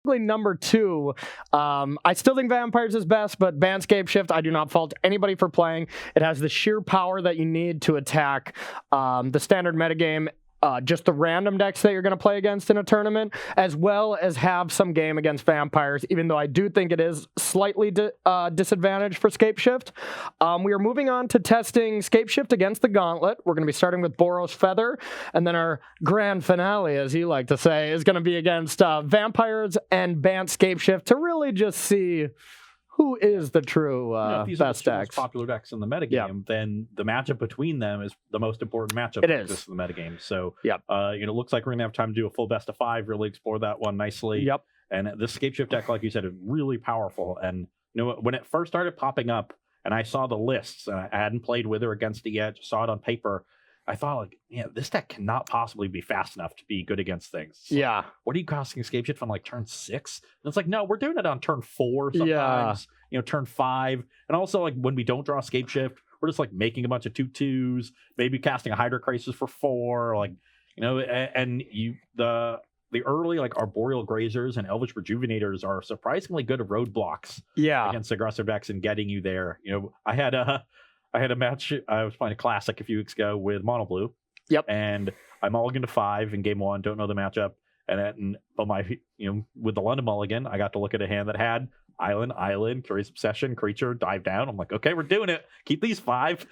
basically number 2. I still think Vampires is best, but Bant Scapeshift, I do not fault anybody for playing. It has the sheer power that you need to attack the standard metagame, just the random decks that you're going to play against in a tournament, as well as have some game against Vampires, even though I do think it is slightly disadvantaged for Scapeshift. We are moving on to testing Scapeshift against the Gauntlet. We're going to be starting with Boros Feather, and then our grand finale, as you like to say, is going to be against Vampires and Bant Scapeshift to really just see who is the true if these best are the two decks. most popular decks in the metagame, then the matchup between them is the most important matchup It that is. exists in the metagame. So, Yep. it looks like we're going to have time to do a full best of 5, really explore that one nicely. Yep. And this Scapeshift deck, like you said, is really powerful. And when it first started popping up and I saw the lists, and I hadn't played with or against it yet, just saw it on paper, I thought, this deck cannot possibly be fast enough to be good against things. Yeah. What are you casting Scapeshift on, like, turn 6? And it's like, no, we're doing it on turn 4 sometimes, turn 5. And also, like, when we don't draw Scapeshift, we're just, like, making a bunch of 2/2s, maybe casting a Hydra Crisis for 4, like, and the early, like, Arboreal Grazers and Elvish Rejuvenators are surprisingly good at roadblocks against aggressive decks and getting you there. I had a match. I was playing a Classic a few weeks ago with Mono Blue. Yep. And I mulliganed to 5 in game 1. Don't know the matchup. But with the London Mulligan, I got to look at a hand that had Island, Curious Obsession, Creature, Dive Down. I'm like, okay, we're doing it. Keep these 5.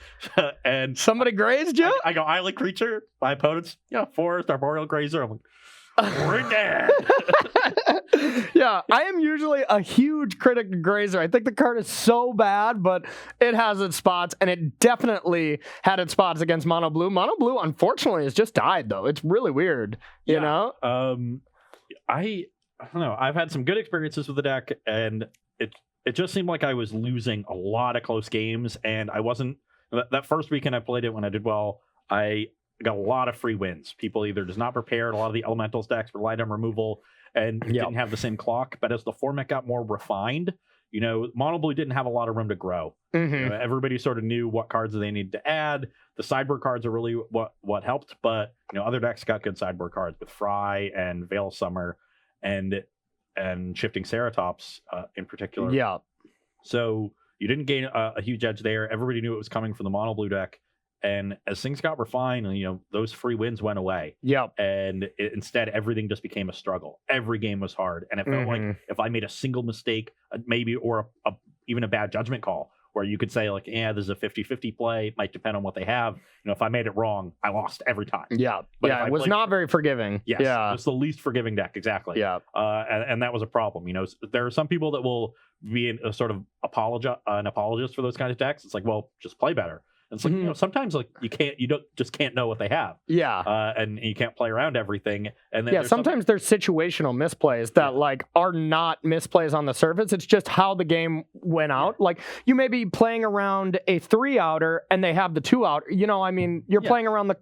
And Somebody grazed you? I go Island, Creature. My opponent's, Forest, Arboreal Grazer. I'm like, we're dead. Yeah, I am usually a huge critic of Grazer. I think the card is so bad, but it has its spots, and it definitely had its spots against Mono Blue. Mono Blue, unfortunately, has just died, though. It's really weird, you know? I don't know. I've had some good experiences with the deck, and it just seemed like I was losing a lot of close games, and I wasn't... That first weekend I played it when I did well, I got a lot of free wins. People either just not prepared. A lot of the Elementals decks relied on removal and didn't have the same clock. But as the format got more refined, Mono Blue didn't have a lot of room to grow. Mm-hmm. Everybody sort of knew what cards they needed to add. The sideboard cards are really what helped, but other decks got good sideboard cards with Fry and Veil of Summer and Shifting Ceratops in particular. Yeah. So you didn't gain a huge edge there. Everybody knew it was coming from the Mono Blue deck. And as things got refined, those free wins went away. Yep. And instead, everything just became a struggle. Every game was hard. And it felt like if I made a single mistake, maybe, or even a bad judgment call, where you could say, like, this is a 50-50 play. It might depend on what they have. If I made it wrong, I lost every time. Yeah. But it was not very forgiving. Yes. Yeah. It's the least forgiving deck. Exactly. Yeah. And that was a problem. There are some people that will be a sort of an apologist for those kind of decks. It's like, well, just play better. It's like, sometimes like you can't know what they have. Yeah. And you can't play around everything. And then sometimes there's situational misplays that like are not misplays on the surface. It's just how the game went out. Like you may be playing around a 3-outer and they have the 2-out. You're playing around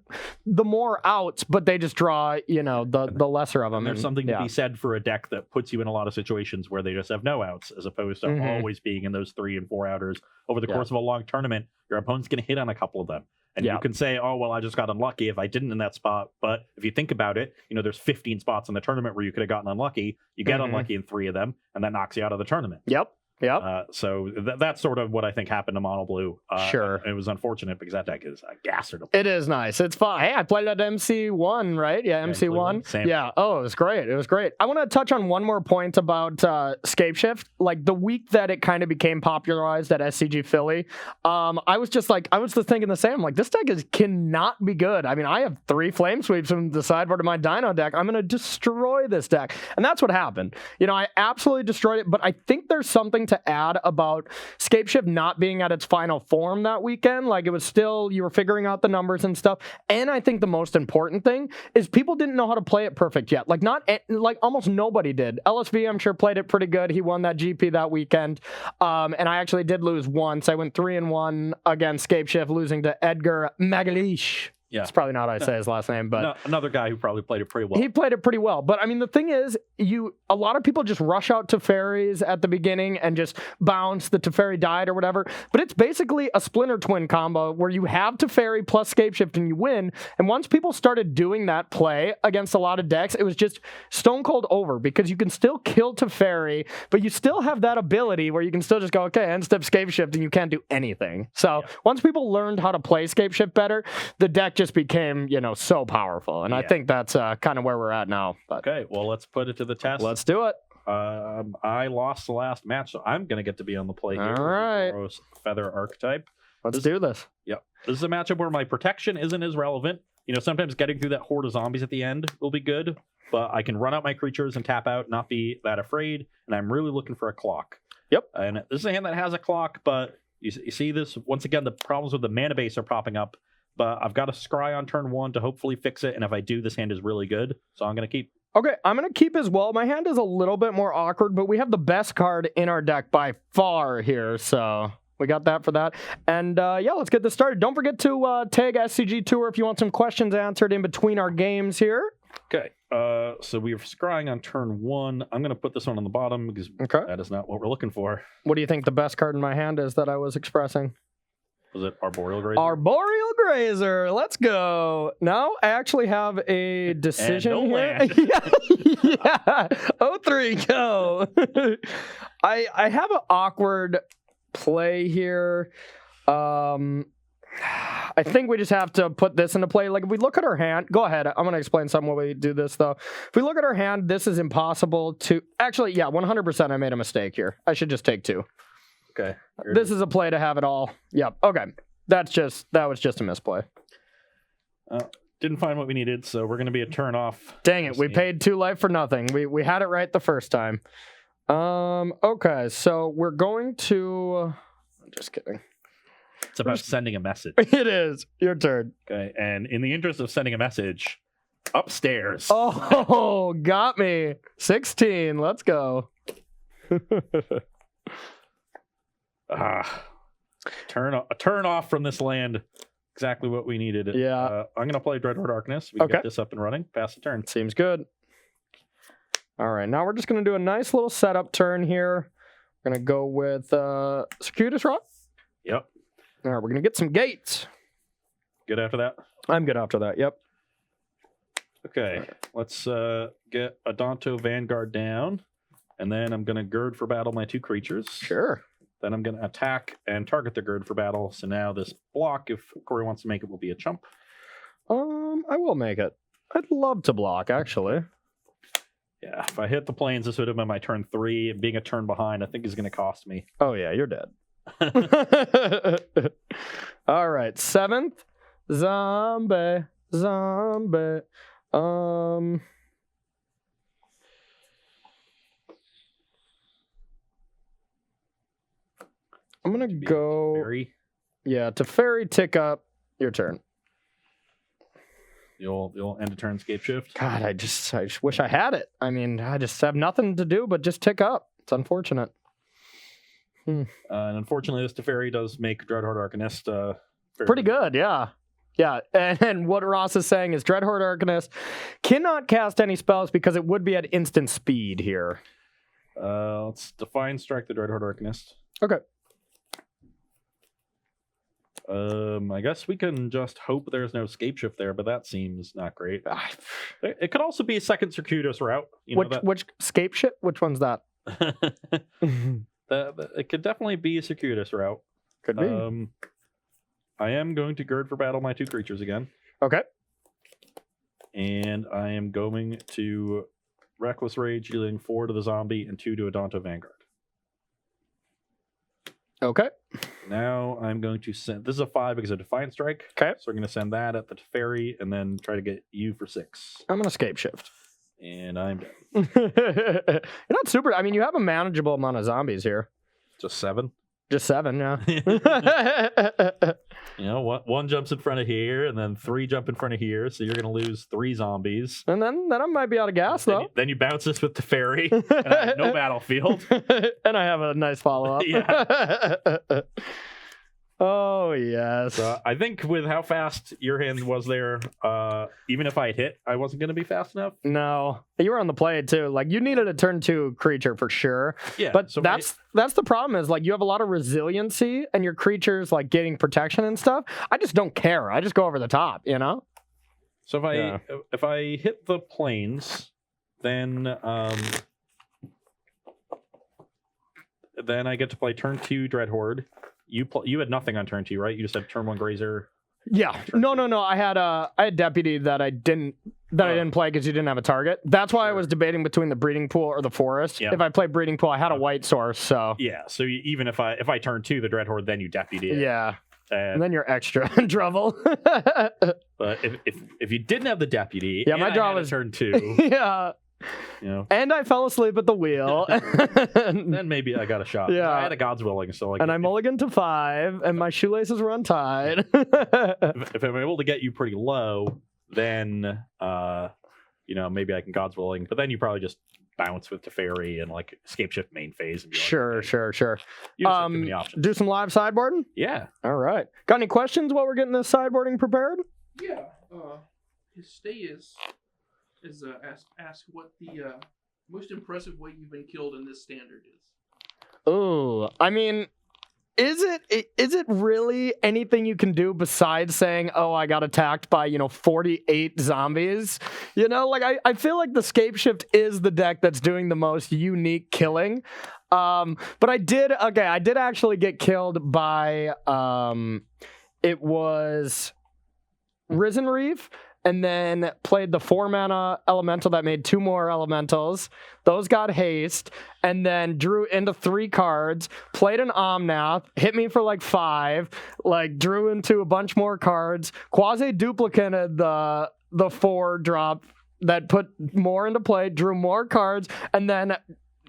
the more outs, but they just draw, the lesser of them. And there's something to be said for a deck that puts you in a lot of situations where they just have no outs, as opposed to always being in those 3 and 4-outers over the course of a long tournament. Your opponent's going to hit on a couple of them. And you can say, oh, well, I just got unlucky if I didn't in that spot. But if you think about it, there's 15 spots in the tournament where you could have gotten unlucky. You get unlucky in 3 of them, and that knocks you out of the tournament. Yep. So that's sort of what I think happened to Mono Blue. Sure. It was unfortunate because that deck is a gasser to play. It is nice. It's fun. Hey, I played at MC1, right? Yeah, MC1. Same. Yeah. Oh, it was great. I want to touch on one more point about Scapeshift. Like the week that it kind of became popularized at SCG Philly, I was just thinking the same. Like this deck cannot be good. I mean, I have 3 flame sweeps from the sideboard of my Dino deck. I'm going to destroy this deck. And that's what happened. I absolutely destroyed it, but I think there's something to add about Scapeshift not being at its final form that weekend. Like it was still, you were figuring out the numbers and stuff. And I think the most important thing is people didn't know how to play it perfect yet. Like almost nobody did. LSV, I'm sure, played it pretty good. He won that GP that weekend. And I actually did lose once. I went 3-1 against Scapeshift, losing to Edgar Magalish. Yeah. It's probably not how I say his last name, but another guy who probably played it pretty well. he played it pretty well. But I mean, the thing is, a lot of people just rush out Teferis at the beginning and just bounce. The Teferi died or whatever. But it's basically a Splinter Twin combo where you have Teferi plus Scapeshift and you win. And once people started doing that play against a lot of decks, it was just stone cold over because you can still kill Teferi, but you still have that ability where you can still just go, okay, end step Scapeshift, and you can't do anything. So once people learned how to play Scapeshift better, the deck just became, so powerful. And I think that's kind of where we're at now. But okay, well, let's put it to the test. Let's do it. I lost the last match, so I'm going to get to be on the play here. All right. Boros Feather Archetype. Let's do this. Yep. This is a matchup where my protection isn't as relevant. Sometimes getting through that horde of zombies at the end will be good, but I can run out my creatures and tap out, not be that afraid, and I'm really looking for a clock. Yep. And this is a hand that has a clock, but you see this, once again, the problems with the mana base are popping up, but I've got a scry on turn 1 to hopefully fix it, and if I do, this hand is really good, so I'm going to keep. Okay, I'm going to keep as well. My hand is a little bit more awkward, but we have the best card in our deck by far here, so we got that for that. And let's get this started. Don't forget to tag SCG Tour if you want some questions answered in between our games here. Okay, so we are scrying on turn 1. I'm going to put this one on the bottom because that is not what we're looking for. What do you think the best card in my hand is that I was expressing? Was it Arboreal Grazer? Arboreal Grazer. Let's go. Now I actually have a decision and no here. land. yeah. 0-3, go. I have an awkward play here. I think we just have to put this into play. Like, if we look at our hand, go ahead. I'm going to explain something while we do this, though. If we look at our hand, this is impossible to... Actually, 100% I made a mistake here. I should just take 2. Okay. This is a play to have it all. Yep. Okay. That was just a misplay. Didn't find what we needed, so we're going to be a turn off. Dang it. We paid 2 life for nothing. We had it right the first time. Okay. So we're going to... I'm just kidding. It's about sending a message. It is. Your turn. Okay. And in the interest of sending a message, upstairs. Oh, got me. 16. Let's go. Turn off from this land. Exactly what we needed. Yeah. I'm going to play Dreadhorde Darkness. We can get this up and running. Pass the turn. Seems good. All right. Now we're just going to do a nice little setup turn here. We're going to go with Circuitous Rod. Yep. All right. We're going to get some gates. Good after that? I'm good after that. Yep. Okay. Let's get Adonto Vanguard down. And then I'm going to Gird for Battle my 2 creatures. Sure. Then I'm going to attack and target the Gird for Battle. So now this block, if Corey wants to make it, will be a chump. I will make it. I'd love to block, actually. Yeah, if I hit the plains, this would have been my turn 3. Being a turn behind, I think is going to cost me. Oh, yeah, you're dead. All right, 7th. Zombie. I'm going to go... Teferi. Yeah, Teferi, tick up. Your turn. You'll end a turn Scapeshift. God, I just wish I had it. I mean, I just have nothing to do but just tick up. It's unfortunate. And unfortunately, this Teferi does make Dreadhorde Arcanist pretty good, yeah. Yeah, and what Ross is saying is Dreadhorde Arcanist cannot cast any spells because it would be at instant speed here. Let's Define Strike the Dreadhorde Arcanist. Okay. I guess we can just hope there's no Scapeshift there, but that seems not great. It could also be a second circuitous route. Which Scapeshift? Which one's that? It could definitely be a circuitous route. Could be. I am going to Gird for Battle my 2 creatures again. Okay. And I am going to Reckless Rage, dealing 4 to the zombie and 2 to Adonto Vanguard. Okay. Now I'm going to send... This is a 5 because of Defiant Strike. Okay. So we're going to send that at the Teferi and then try to get you for 6. I'm going to Scapeshift. And I'm dead. You're not super... I mean, you have a manageable amount of zombies here. Just 7? Just 7, yeah. One jumps in front of here, and then 3 jump in front of here, so you're going to lose 3 zombies. And then I might be out of gas, though. Then you bounce this with the Teferi, and I have no battlefield. And I have a nice follow-up. Yeah. Oh, yes. So I think with how fast your hand was there, even if I had hit, I wasn't going to be fast enough. No. You were on the play, too. Like, you needed a turn 2 creature for sure. Yeah. But so that's the problem is, like, you have a lot of resiliency and your creatures, like, getting protection and stuff. I just don't care. I just go over the top, you know? So if I hit the planes, then I get to play turn 2 Dreadhorde. You had nothing on turn 2, right? You just had turn 1 Grazer. Yeah. No. I had Deputy that I didn't play because you didn't have a target. That's why I was debating between the Breeding Pool or the Forest. Yep. If I played Breeding Pool, I had a white source, so yeah. So even if I turn 2 the Dreadhorde, then you Deputy it. Yeah. And then you're extra in trouble. But if you didn't have the Deputy, my draw was turn 2. Yeah. You know, and I fell asleep at the wheel. then maybe I got a shot. Yeah. I had a God's Willing, so and I mulliganed to 5, and my shoelaces were untied. if I'm able to get you pretty low, then maybe I can God's Willing. But then you probably just bounce with Teferi and like Scapeshift main phase. And sure. You just have too many options. Do some live sideboarding? Yeah. All right. Got any questions while we're getting this sideboarding prepared? Yeah. His stay is ask what the most impressive way you've been killed in this standard is. Oh, I mean, is it really anything you can do besides saying, "Oh, I got attacked by 48 zombies"? Like I feel like the Scapeshift is the deck that's doing the most unique killing. But I did actually get killed by it was Risen Reef. And then played the 4-mana elemental that made 2 more elementals. Those got haste. And then drew into 3 cards. Played an Omnath. Hit me for like 5. Like drew into a bunch more cards. Quasi-duplicated the 4-drop that put more into play. Drew more cards. And then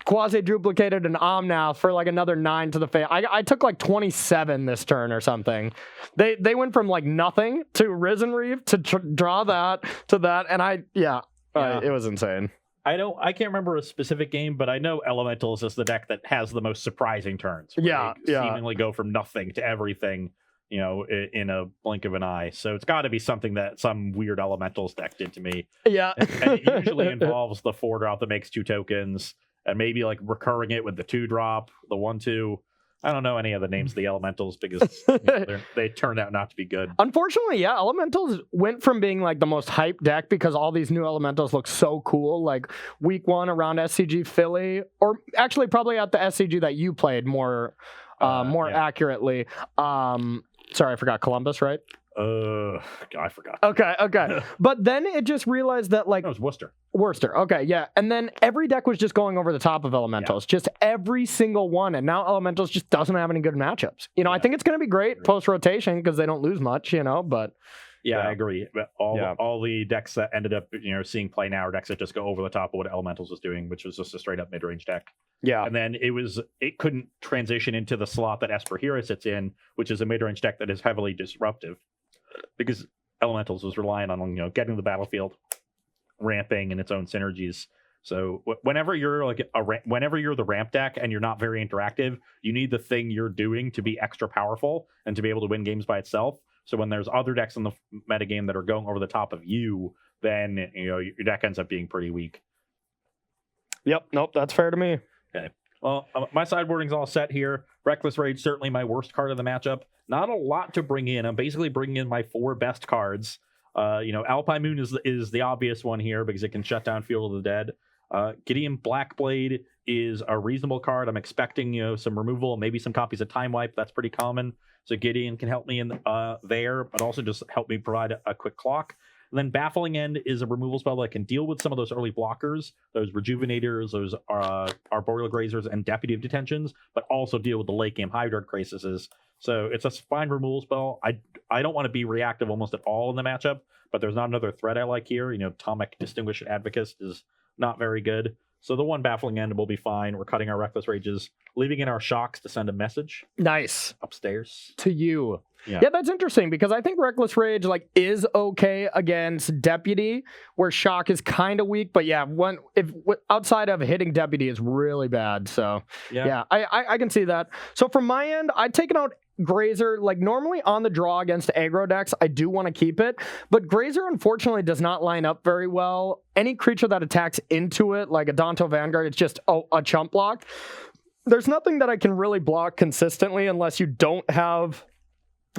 quasi-duplicated an Omnath for like another 9 to the face. I took like 27 this turn or something. They went from like nothing to Risen Reef to draw that to that, and it was insane. I can't remember a specific game, but I know Elementals is the deck that has the most surprising turns. Yeah. Seemingly go from nothing to everything, in a blink of an eye. So it's got to be something that some weird Elementals deck did to me. Yeah. and it usually involves the 4-drop that makes 2 tokens. And maybe like recurring it with the 2-drop, the 1/2. I don't know any of the names of the elementals because they turned out not to be good. Unfortunately, yeah, elementals went from being like the most hyped deck because all these new elementals look so cool. Like week 1 around SCG Philly, or actually probably at the SCG that you played more accurately. Sorry, I forgot Columbus, right? I forgot. Okay. But then it just realized that like... That was Worcester. Okay, yeah. And then every deck was just going over the top of Elementals. Yeah. Just every single one. And now Elementals just doesn't have any good matchups. I think it's going to be great post-rotation because they don't lose much, but... Yeah, I agree. But all the decks that ended up, seeing play now are decks that just go over the top of what Elementals was doing, which was just a straight up mid range deck. Yeah. And then it couldn't transition into the slot that Esper Hero sits in, which is a mid range deck that is heavily disruptive, because Elementals was relying on getting to the battlefield, ramping, and its own synergies. So whenever you're the ramp deck and you're not very interactive, you need the thing you're doing to be extra powerful and to be able to win games by itself. So when there's other decks in the metagame that are going over the top of you, then your deck ends up being pretty weak. Yep. Nope. That's fair to me. Okay. Well, my sideboarding's all set here. Reckless Rage, certainly my worst card of the matchup. Not a lot to bring in. I'm basically bringing in my 4 best cards. Alpine Moon is the obvious one here because it can shut down Field of the Dead. Gideon Blackblade is a reasonable card. I'm expecting some removal, maybe some copies of Time Wipe. That's pretty common. So Gideon can help me in there, but also just help me provide a quick clock. And then Baffling End is a removal spell that can deal with some of those early blockers, those Rejuvenators, those Arboreal Grazers, and Deputy of Detentions, but also deal with the late game Hydroid Crises. So it's a fine removal spell. I don't want to be reactive almost at all in the matchup, but there's not another threat I like here. Tomic Distinguished Advocate is not very good. So the 1 Baffling End will be fine. We're cutting our Reckless Rages, leaving in our Shocks to send a message. Nice. Upstairs. To you. Yeah, that's interesting because I think Reckless Rage is okay against Deputy, where Shock is kind of weak. But yeah, outside of hitting Deputy is really bad. So yeah, I can see that. So from my end, I've taken out Grazer, like normally on the draw against aggro decks, I do want to keep it, but Grazer unfortunately does not line up very well. Any creature that attacks into it, like a Danto Vanguard, it's just a chump block. There's nothing that I can really block consistently unless you don't have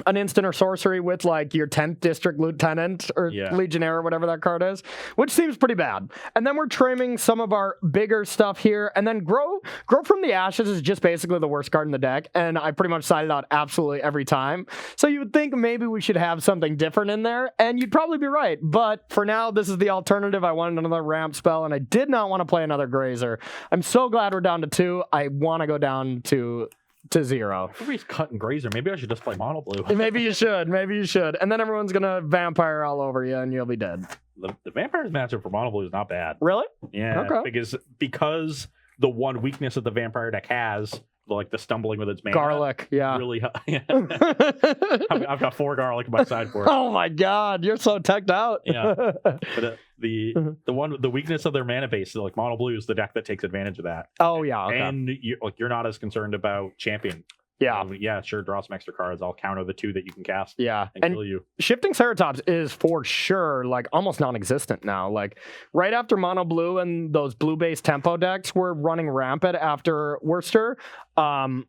an instant or sorcery with like your 10th district lieutenant or legionnaire or whatever that card is, which seems pretty bad. And then we're trimming some of our bigger stuff here, and then grow from the ashes is just basically the worst card in the deck, and I pretty much sided out absolutely every time. So you would think maybe we should have something different in there, and you'd probably be right. But for now, this is the alternative. I wanted another ramp spell, and I did not want to play another Grazer. I'm so glad we're down to 2. I want to go down to 0. Everybody's cutting Grazer. Maybe I should just play mono blue. Maybe you should. And then everyone's going to vampire all over you and you'll be dead. The vampires matchup for mono blue is not bad. Really? Yeah. Okay. Because the one weakness that the vampire deck has, like the stumbling with its mana. Garlic, yeah. Really, I've got 4 garlic in my sideboard. Oh my god, you're so teched out. Yeah. But the weakness of their mana base, so like mono blue is the deck that takes advantage of that. Oh yeah. Okay. And you're not as concerned about champion. Yeah. Yeah, sure, draw some extra cards. I'll counter the 2 that you can cast. Yeah. And kill you. Shifting Ceratops is for sure like almost non-existent now. Like right after mono blue and those blue-based tempo decks were running rampant after Worcester. I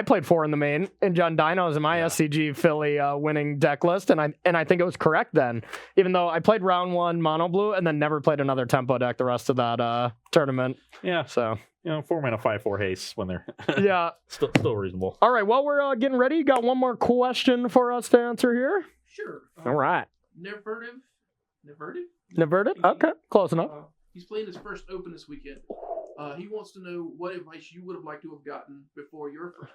played 4 in the main and John Dinos in my SCG Philly winning deck list, and I think it was correct then. Even though I played round 1 mono blue and then never played another tempo deck the rest of that tournament. Yeah. So 4 mana 5/4 haste when they're still reasonable. All right, well, we're getting ready. You got one more question for us to answer here? Sure. All right. Neverted? Okay, close enough. He's playing his first Open this weekend. He wants to know what advice you would have liked to have gotten before your first.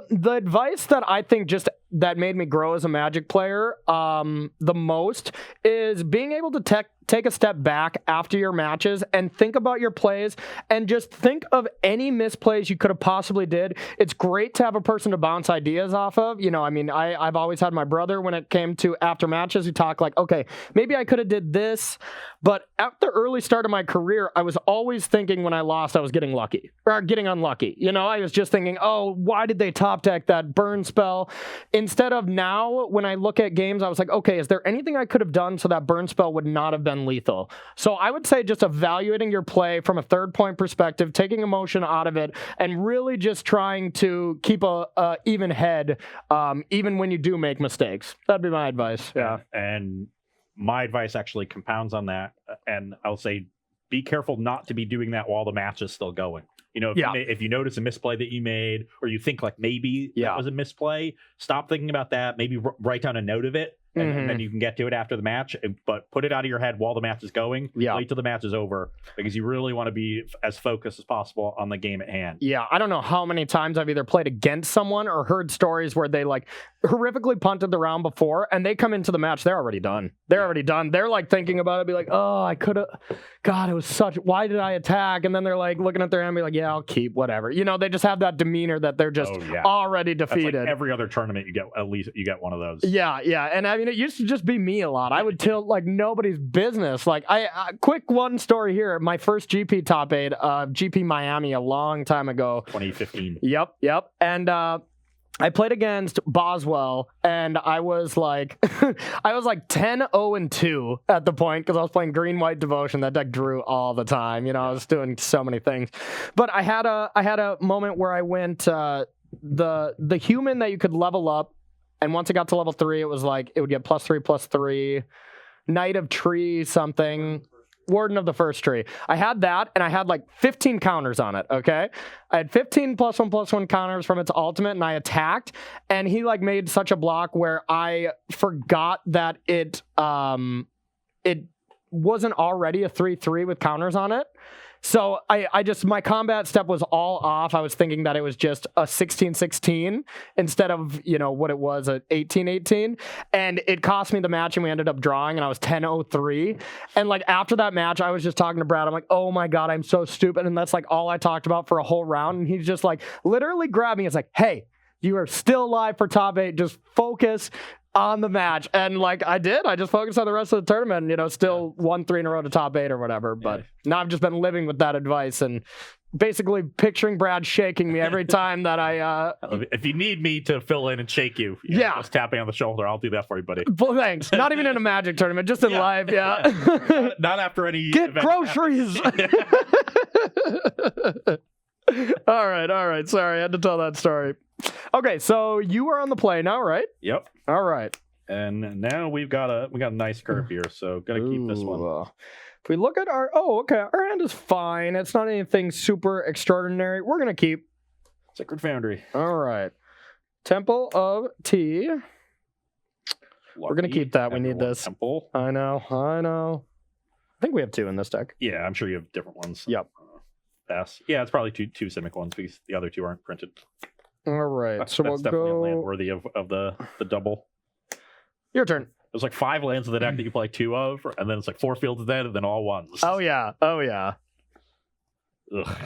The advice that I think that made me grow as a Magic player the most is being able to take a step back after your matches and think about your plays and just think of any misplays you could have possibly did. It's great to have a person to bounce ideas off of. I've always had my brother when it came to after matches who talk like, okay, maybe I could have did this. But at the early start of my career, I was always thinking when I lost, I was getting lucky or getting unlucky. I was just thinking, oh, why did they top deck that burn spell? Instead of now, when I look at games, I was like, okay, is there anything I could have done so that burn spell would not have been lethal? So I would say just evaluating your play from a third point perspective, taking emotion out of it, and really just trying to keep a even head, even when you do make mistakes. That'd be my advice. Yeah. And my advice actually compounds on that, and I'll say be careful not to be doing that while the match is still going. If you notice a misplay that you made, or you think like maybe that was a misplay, stop thinking about that. Maybe write down a note of it, and then you can get to it after the match. But put it out of your head while the match is going. Yeah. Wait till the match is over, because you really want to be as focused as possible on the game at hand. Yeah, I don't know how many times I've either played against someone or heard stories where they like horrifically punted the round before, and they come into the match, they're already done. They're like thinking about it, be like, oh, I could have. God, it was why did I attack? And then they're like looking at their hand, be like, yeah, I'll keep whatever. They just have that demeanor that they're just already defeated. Like every other tournament, you get one of those. Yeah, and I mean, it used to just be me a lot. I would tilt like nobody's business. Like quick one story here. My first GP top 8, GP Miami a long time ago. 2015. Yep. And I played against Boswell, and I was like 10-0-2 at the point, because I was playing Green-White Devotion. That deck drew all the time. I was doing so many things. But I had a moment where I went the human that you could level up, and once it got to level 3, it was like it would get +3/+3, Knight of Tree something. Warden of the First Tree. I had that, and I had like 15 counters on it, okay? I had 15 +1/+1 counters from its ultimate, and I attacked, and he like made such a block where I forgot that it wasn't already a 3/3 with counters on it. So my combat step was all off. I was thinking that it was just a 16-16 instead of, what it was, a 18-18. And it cost me the match, and we ended up drawing, and I was 10-0-3. And like after that match, I was just talking to Brad. I'm like, oh my God, I'm so stupid. And that's like all I talked about for a whole round. And he's just like literally grabbed me. It's like, hey, you are still live for top 8. Just focus on the match. And like I just focused on the rest of the tournament, still won 3 in a row to top 8 or whatever. But now I've just been living with that advice and basically picturing Brad shaking me every time that I. If you need me to fill in and shake you, yeah, just tapping on the shoulder, I'll do that for you, buddy. Well, thanks. Not even in a Magic tournament, just in live. Yeah. Not after any. Get groceries. All right. Sorry, I had to tell that story. Okay, so you are on the play now, right? Yep. All right. And now we got a nice curve here, so gotta keep this one. If we look at our our hand is fine. It's not anything super extraordinary. We're gonna keep Sacred Foundry. All right. Temple of Tea. We're gonna keep that. We need this. Temple. I know. I think we have 2 in this deck. Yeah, I'm sure you have different ones. Yep. Pass. Yeah, it's probably two Simic ones because the other 2 aren't printed. All right. So that's definitely a land worthy of the double. Your turn. There's like 5 lands in the deck that you play 2 of, and then it's like 4 fields of that, and then all ones. Oh yeah. Ugh,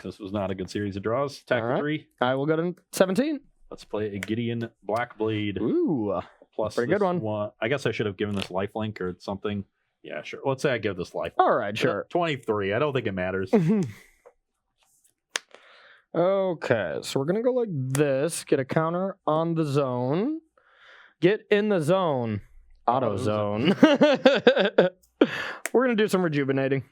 this was not a good series of draws. Attack for 3. I will go to 17. Let's play a Gideon Blackblade. Ooh. Plus pretty good one. I guess I should have given this lifelink or something. Yeah, sure. Let's say I give this life. All right, sure. 23. I don't think it matters. Okay, so we're going to go like this. Get a counter on the zone. Get in the zone. Auto zone. We're going to do some rejuvenating.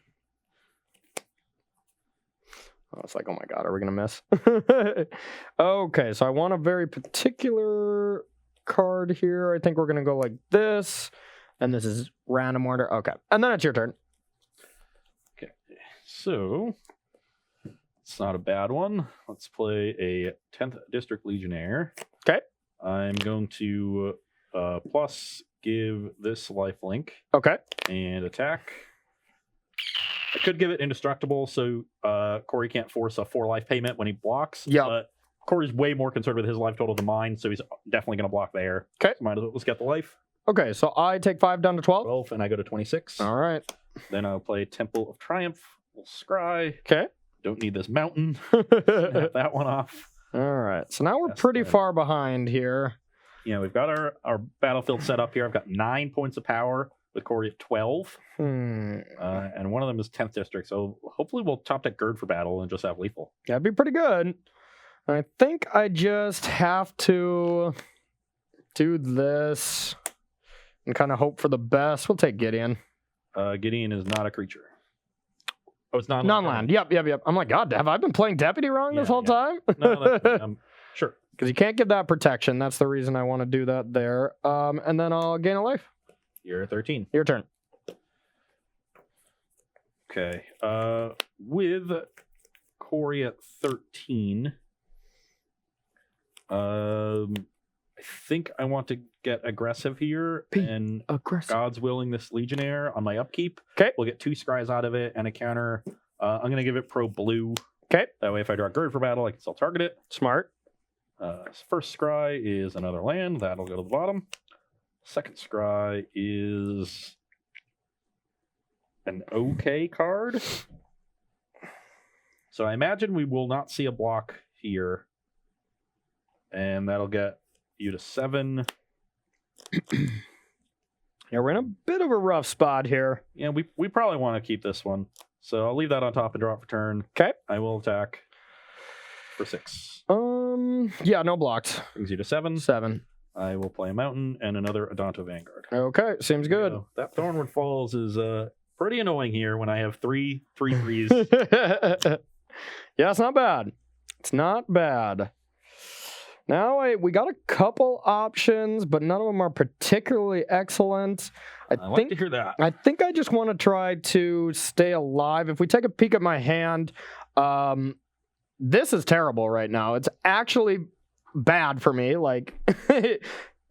Oh, it's like, oh my God, are we going to miss? Okay, so I want a very particular card here. I think we're going to go like this. And this is random order. Okay, and then it's your turn. Okay, so it's not a bad one. Let's play a 10th District Legionnaire. Okay. I'm going to plus give this lifelink. Okay. And attack. I could give it indestructible, so Corey can't force a 4 life payment when he blocks. Yeah. But Corey's way more concerned with his life total than mine, so he's definitely going to block there. Okay. So might as well just get the life. Okay, so I take 5 down to 12. 12, and I go to 26. All right. Then I'll play Temple of Triumph. We'll scry. Okay. Don't need this mountain. Snap that one off. All right. So now we're That's pretty good. far behind here. Yeah, we've got our battlefield set up here. I've got 9 points of power with Corey at 12. And one of them is 10th District. So hopefully we'll top deck Gird for battle and just have lethal. That'd be pretty good. I think I just have to do this and kind of hope for the best. We'll take Gideon. Gideon is not a creature. Oh, it's non-land. Yep. I'm like, God, have I been playing Deputy wrong this whole time? No, that's sure. Because you can't give that protection. That's the reason I want to do that there. And then I'll gain a life. You're at 13. Your turn. Okay. With Corey at 13, I think I want to get aggressive here and aggressive. God's willing this Legionnaire on my upkeep. Okay. We'll get 2 scries out of it and a counter. I'm going to give it pro blue. Okay. That way if I draw Gird for battle, I can still target it. Smart. First scry is another land. That'll go to the bottom. Second scry is an okay card. So I imagine we will not see a block here. And that'll get you to 7. Yeah, we're in a bit of a rough spot here. Yeah, we probably want to keep this one. So I'll leave that on top and draw it for turn. Okay. I will attack for 6. Yeah, no blocked. Brings you to 7. 7. I will play a mountain and another Adonto Vanguard. Okay, seems good. So that Thornwood Falls is pretty annoying here when I have 3 threes. Yeah, it's not bad. It's not bad. Now we got a couple options, but none of them are particularly excellent. I like to hear that. I think I just want to try to stay alive. If we take a peek at my hand, this is terrible right now. It's actually bad for me. Like,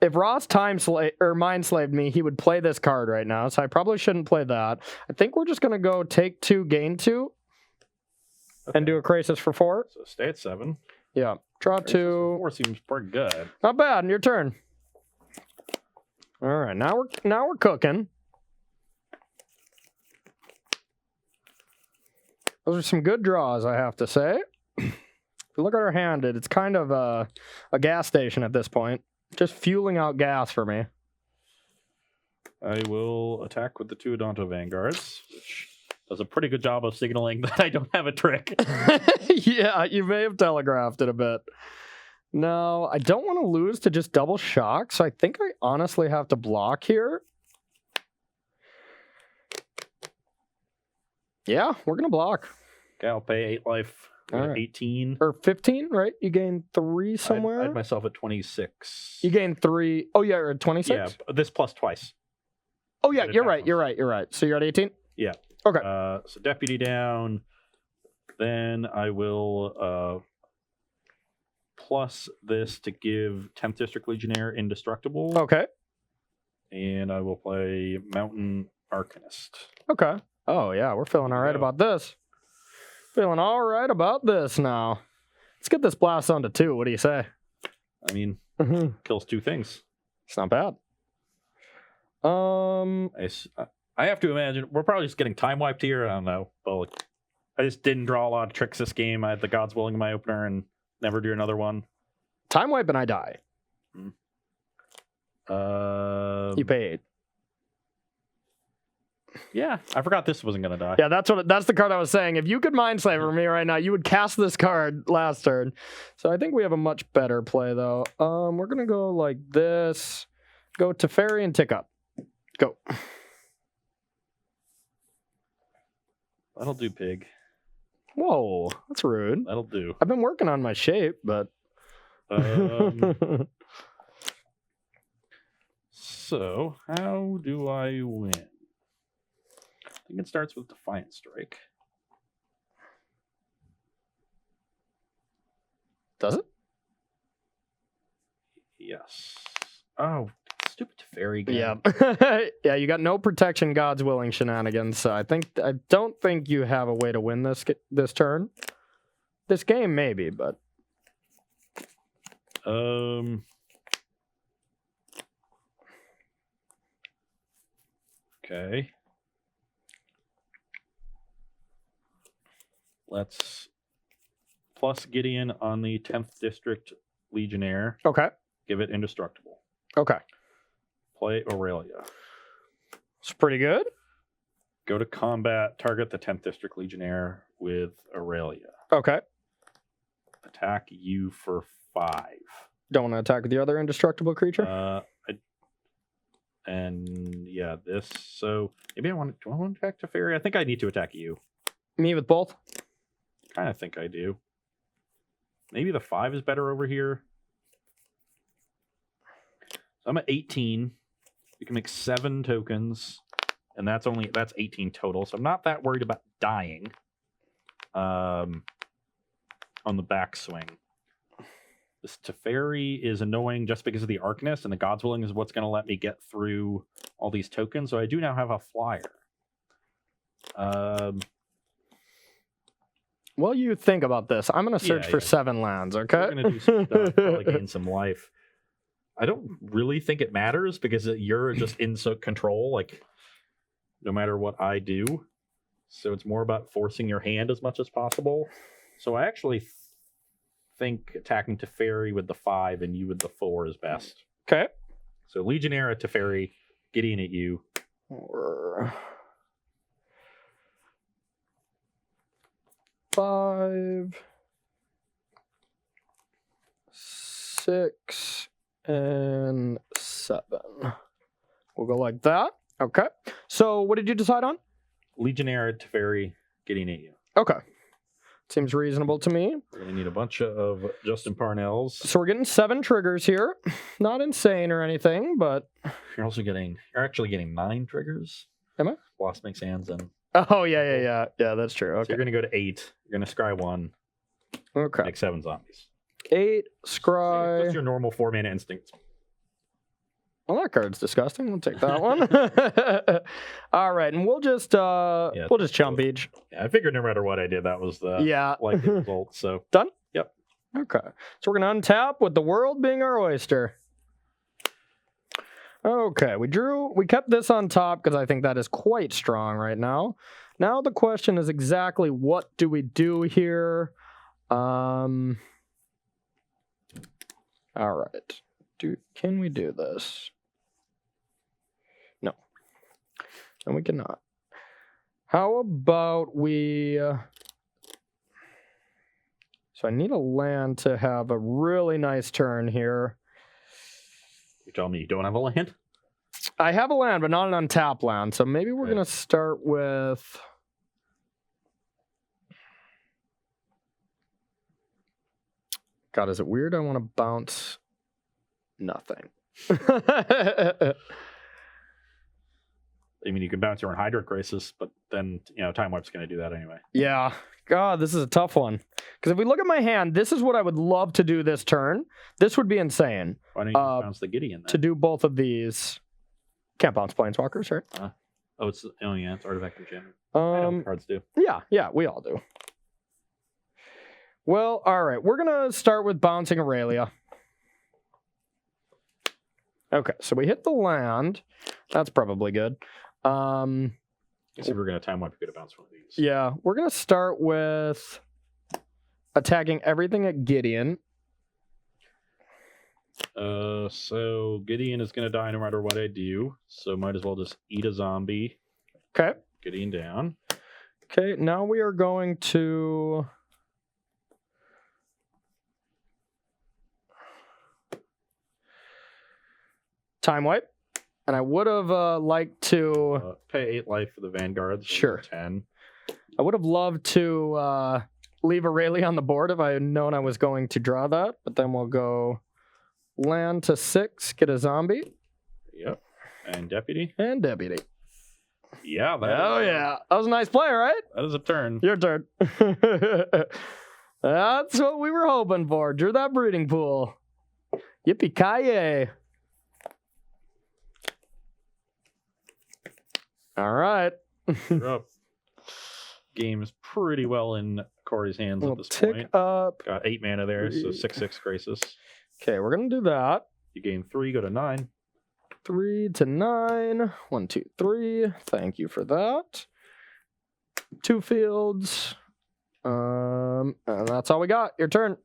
if Ross mind slaved me, he would play this card right now, so I probably shouldn't play that. I think we're just going to go take 2, gain 2, and do a Crisis for 4. So stay at 7. Yeah. Draw 2. 4 seems pretty good. Not bad. Your turn. All right. Now we're cooking. Those are some good draws, I have to say. If you look at our hand, it's kind of a gas station at this point. Just fueling out gas for me. I will attack with the 2 Adonto Vanguards, which does a pretty good job of signaling that I don't have a trick. Yeah, you may have telegraphed it a bit. No, I don't want to lose to just double shock, so I think I honestly have to block here. Yeah, we're going to block. Okay, I'll pay 8 life. All right. 18. Or 15, right? You gain 3 somewhere? I had myself at 26. You gain 3. Oh, yeah, you're at 26? Yeah, this plus twice. Oh, yeah, you're right. So you're at 18? Yeah. Okay. So deputy down. Then I will plus this to give 10th District Legionnaire Indestructible. Okay. And I will play Mountain Arcanist. Okay. Oh, yeah, we're feeling all right about this. Feeling all right about this now. Let's get this blast on to 2. What do you say? I mean, kills 2 things. It's not bad. I have to imagine we're probably just getting time wiped here. I don't know, but like, I just didn't draw a lot of tricks this game. I had the God's Willing in my opener and never do another one. Time wipe and I die. You pay 8. Yeah, I forgot this wasn't gonna die. Yeah, that's the card I was saying. If you could Mindslaver me right now, you would cast this card last turn. So I think we have a much better play though. We're gonna go like this. Go to Teferi and tick up. Go. That'll do, pig. Whoa, that's rude. That'll do. I've been working on my shape, but so how do I win? I think it starts with Defiant Strike. Does it? Yes. Oh, stupid Teferi game. Yeah. Yeah, you got no protection, God's Willing shenanigans. So I don't think you have a way to win this turn. This game maybe, but okay. Let's plus Gideon on the 10th District Legionnaire. okay. Give it Indestructible. Okay. Play Aurelia. It's pretty good. Go to combat. Target the 10th District Legionnaire with Aurelia. Okay. Attack you for 5. Don't want to attack the other indestructible creature? And yeah, this. So maybe do I want to attack Teferi? I think I need to attack you. Me with both? Kind of think I do. Maybe the 5 is better over here. So I'm at 18. You can make 7 tokens, and that's 18 total. So I'm not that worried about dying on the backswing. This Teferi is annoying just because of the Arcanist, and the God's Willing is what's going to let me get through all these tokens. So I do now have a flyer. Well, you think about this. I'm going to search for 7 lands, okay? We're going to do some stuff, probably gain some life. I don't really think it matters because you're just in control, like, no matter what I do. So it's more about forcing your hand as much as possible. So I actually think attacking Teferi with the 5 and you with the 4 is best. Okay. So Legionnaire at Teferi, Gideon at you. Or 5, 6, and 7. We'll go like that. Okay. So what did you decide on? Legionnaire at Teferi, Gideon at you. Okay. Seems reasonable to me. We're going to need a bunch of Justin Parnells. So we're getting 7 triggers here. Not insane or anything, but... You're actually getting 9 triggers. Am I? Blossoming Sands and... Oh, yeah. Yeah, that's true. Okay. So you're going to go to 8. You're going to scry 1. Okay. Make 7 zombies. 8, scry... What's your normal 4-mana instinct? Well, that card's disgusting. We'll take that one. All right, and we'll just chump each. Yeah, I figured no matter what I did, that was the likely result. So done. Yep. Okay, so we're gonna untap with the world being our oyster. Okay, we kept this on top because I think that is quite strong right now. Now the question is exactly what do we do here? All right. Can we do this? No. And we cannot. How about we... So I need a land to have a really nice turn here. You tell me you don't have a land? I have a land, but not an untapped land. So maybe we're going to start with... God, is it weird? I want to bounce nothing. I mean, you can bounce your own Hydra Crisis, but then, Time Warp's going to do that anyway. Yeah. God, this is a tough one. Because if we look at my hand, this is what I would love to do this turn. This would be insane. Why don't you just bounce the Gideon then? To do both of these. Can't bounce Planeswalkers, right? It's Artifact Enchantment. I know cards do. Yeah, we all do. Well, all right. We're going to start with bouncing Aurelia. Okay, so we hit the land. That's probably good. If we're going to Time Warp, you could have bounced one of these. Yeah, we're going to start with attacking everything at Gideon. So Gideon is going to die no matter what I do, so might as well just eat a zombie. Okay. Gideon down. Okay, now we are going to... Time Wipe. And I would have liked to... pay 8 life for the Vanguard. So Sure. 10. I would have loved to leave Aurelia on the board if I had known I was going to draw that. But then we'll go land to 6, get a zombie. Yep. And Deputy. And Deputy. Yeah. Yeah. That was a nice play, right? That is a turn. Your turn. That's what we were hoping for. Drew that breeding pool. Yippee-ki-yay. All right. You're up. Game is pretty well in Corey's hands We'll at this tick point. up. Got 8 mana there, so 6/6 Crisis. Okay, we're going to do that. You gain 3, go to 9. 3 to 9. 1, 2, 3. Thank you for that. 2 fields. And that's all we got. Your turn.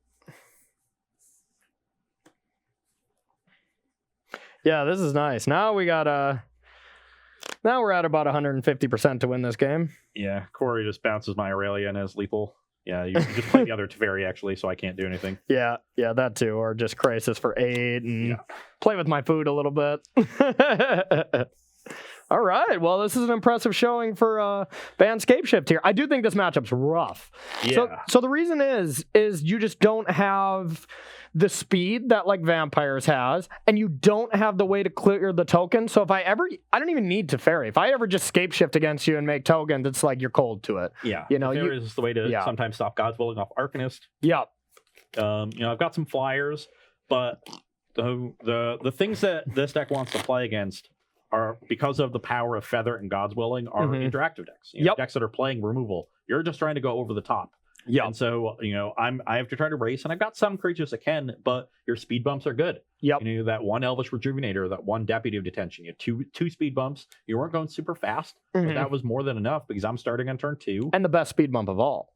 Yeah, this is nice. Now we got Now we're at about 150% to win this game. Yeah, Corey just bounces my Aurelia and has lethal. Yeah, you just play the other Teferi, actually, so I can't do anything. Yeah, that too. Or just Crisis for 8 and play with my food a little bit. All right. Well, this is an impressive showing for Bant Scapeshift here. I do think this matchup's rough. Yeah. So the reason is you just don't have the speed that like Vampires has, and you don't have the way to clear the token. So I don't even need Teferi. If I ever just Scapeshift against you and make tokens, it's like you're cold to it. Yeah. Teferi is the way to sometimes stop God's Willing off Arcanist. Yeah. I've got some flyers, but the things that this deck wants to play against are, because of the power of Feather and God's Willing, are interactive decks. Decks that are playing removal. You're just trying to go over the top. Yeah. And so, I have to try to race, and I've got some creatures that can, but your speed bumps are good. Yep. That 1 Elvish Rejuvenator, that 1 Deputy of Detention. You had two speed bumps. You weren't going super fast, but that was more than enough because I'm starting on turn 2. And the best speed bump of all,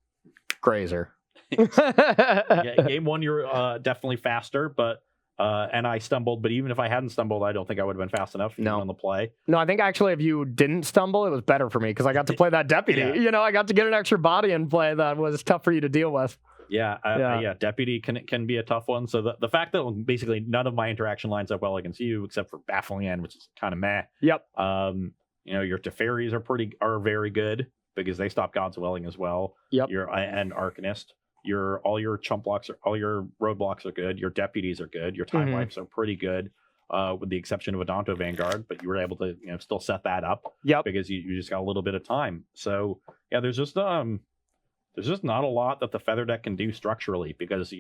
Grazer. Game 1, you're definitely faster, but and I stumbled, but even if I hadn't stumbled, I don't think I would have been fast enough on the play. No, I think actually if you didn't stumble, it was better for me because I got to play that Deputy. Yeah. I got to get an extra body in play that was tough for you to deal with. Yeah, Deputy can be a tough one. So the fact that basically none of my interaction lines up well against you, except for Baffling End, which is kind of meh. Yep. Your Teferis are very good because they stop God's Willing as well. Yep. And Arcanist. All your chump blocks all your roadblocks are good. Your deputies are good. Your time wipes are pretty good, with the exception of a Danto Vanguard. But you were able to still set that up. Yep. Because you just got a little bit of time. So yeah, there's just not a lot that the Feather deck can do structurally because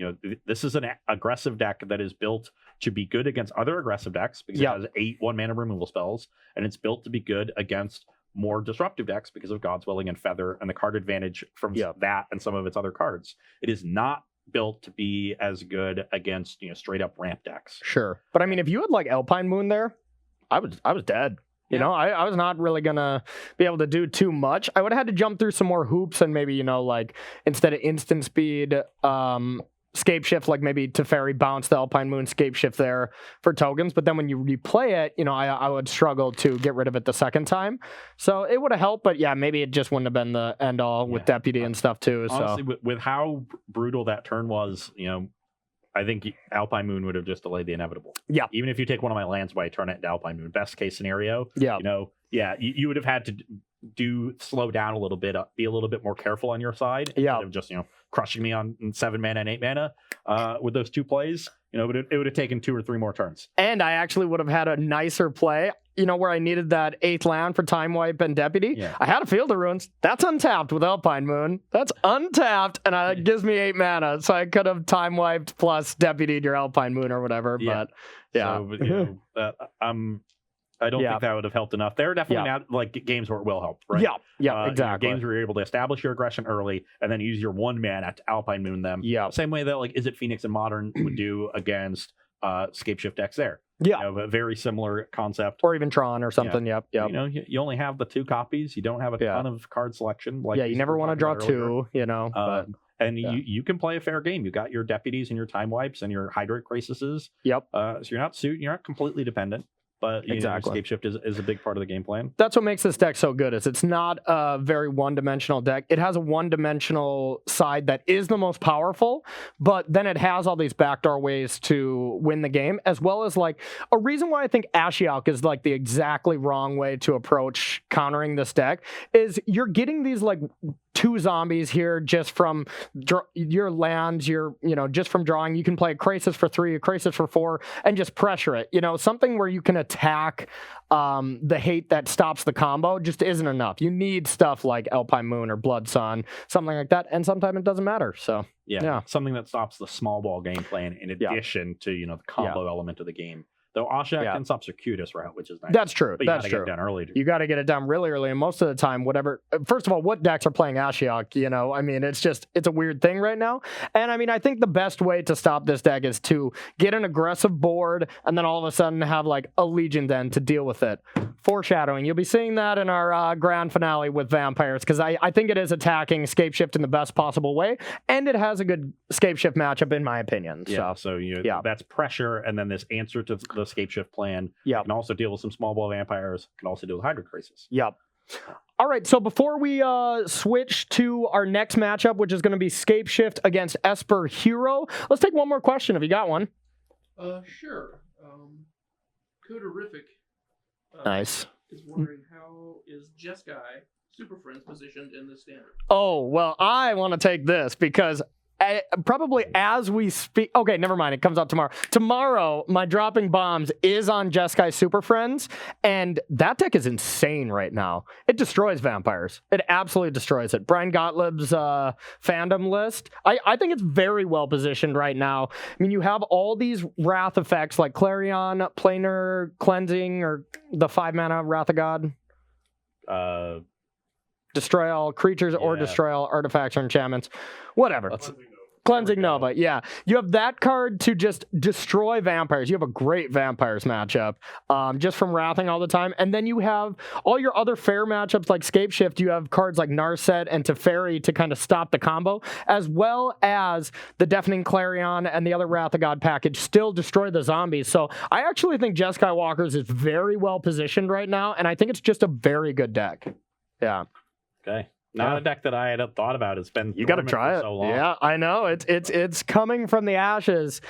this is an aggressive deck that is built to be good against other aggressive decks because it has 8 1-mana removal spells, and it's built to be good against more disruptive decks because of God's Willing and Feather and the card advantage from that and some of its other cards. It is not built to be as good against straight up ramp decks. Sure, but I mean, if you had like Alpine Moon there, I was dead. I was not really gonna be able to do too much. I would have had to jump through some more hoops and maybe like instead of instant speed, Scapeshift, like maybe Teferi bounce the Alpine Moon Scapeshift there for tokens, but then when you replay it, I would struggle to get rid of it the second time. So it would have helped, but yeah, maybe it just wouldn't have been the end all with Deputy and stuff too. Honestly, so with how brutal that turn was, I think Alpine Moon would have just delayed the inevitable. Yeah. Even if you take one of my lands by turn it into Alpine Moon, best case scenario, yeah, you would have had to slow down a little bit, be a little bit more careful on your side Yeah. instead of just, crushing me on 7 mana and 8 mana with those two plays. It would have taken 2 or 3 more turns. And I actually would have had a nicer play, where I needed that 8th land for Time Wipe and Deputy. Yeah. I had a Field of Ruins. That's untapped with Alpine Moon. That's untapped, and it gives me 8 mana. So I could have Time Wiped plus Deputied your Alpine Moon or whatever. Yeah. But yeah. So, I don't think that would have helped enough. There are definitely now games where it will help, right? Yeah, exactly. Games where you're able to establish your aggression early and then use your 1 mana to Alpine Moon them. Yeah. Same way that Is It Phoenix in Modern would do against Scapeshift decks there. Yeah. A very similar concept. Or even Tron or something. Yep. You only have the 2 copies. You don't have a ton of card selection. You never want to draw 2, but... And you can play a fair game. You got your Deputies and your Time Wipes and your Hydrate Crises. Yep. So you're not completely dependent. But exactly. Scapeshift is a big part of the game plan. That's what makes this deck so good. Is it's not a very one-dimensional deck. It has a one-dimensional side that is the most powerful, but then it has all these backdoor ways to win the game, as well as like a reason why I think Ashiok is like the exactly wrong way to approach countering this deck is you're getting these like 2 zombies here just from your lands, just from drawing. You can play a Crisis for 3, a Crisis for 4, and just pressure it. Something where you can attack the hate that stops the combo just isn't enough. You need stuff like Alpine Moon or Blood Sun, something like that, and sometimes it doesn't matter. So yeah. Something that stops the small ball game plan in addition to the combo element of the game. Though Ashak can stop Circuitous route, which is nice. That's true. But That's you true. Get it done early. You got to get it done really early, and most of the time, whatever. First of all, what decks are playing Ashiok? It's a weird thing right now. And I think the best way to stop this deck is to get an aggressive board, and then all of a sudden have like a Legion Den to deal with it. Foreshadowing. You'll be seeing that in our grand finale with Vampires, because I think it is attacking Scapeshift in the best possible way, and it has a good Scapeshift matchup in my opinion. So that's pressure, and then this answer to the Scapeshift plan. Yeah. Can also deal with some small ball vampires. Can also deal with Hydra Crisis. Yep. All right, so before we switch to our next matchup, which is going to be Scapeshift against Esper Hero, let's take one more question if you got one. Sure. Coderific. Nice. Is wondering how is Jeskai Super Friends positioned in this standard? Oh, well, I want to take this because probably as we speak. Okay, never mind. It comes out tomorrow. Tomorrow, my Dropping Bombs is on Jeskai Super Friends, and that deck is insane right now. It destroys vampires. It absolutely destroys it. Brian Gottlieb's fandom list, I think it's very well positioned right now. You have all these Wrath effects like Clarion, Planar Cleansing, or the 5-mana Wrath of God. Destroy all creatures or destroy all artifacts or enchantments. Whatever. Cleansing Nova, yeah. You have that card to just destroy vampires. You have a great vampires matchup just from Wrathing all the time. And then you have all your other fair matchups like Scapeshift. You have cards like Narset and Teferi to kind of stop the combo, as well as the Deafening Clarion and the other Wrath of God package still destroy the zombies. So I actually think Jeskai Walkers is very well positioned right now, and I think it's just a very good deck. Yeah. Okay. Not a deck that I had thought about. It's been you got to try it. So long. Yeah, I know. It's coming from the ashes.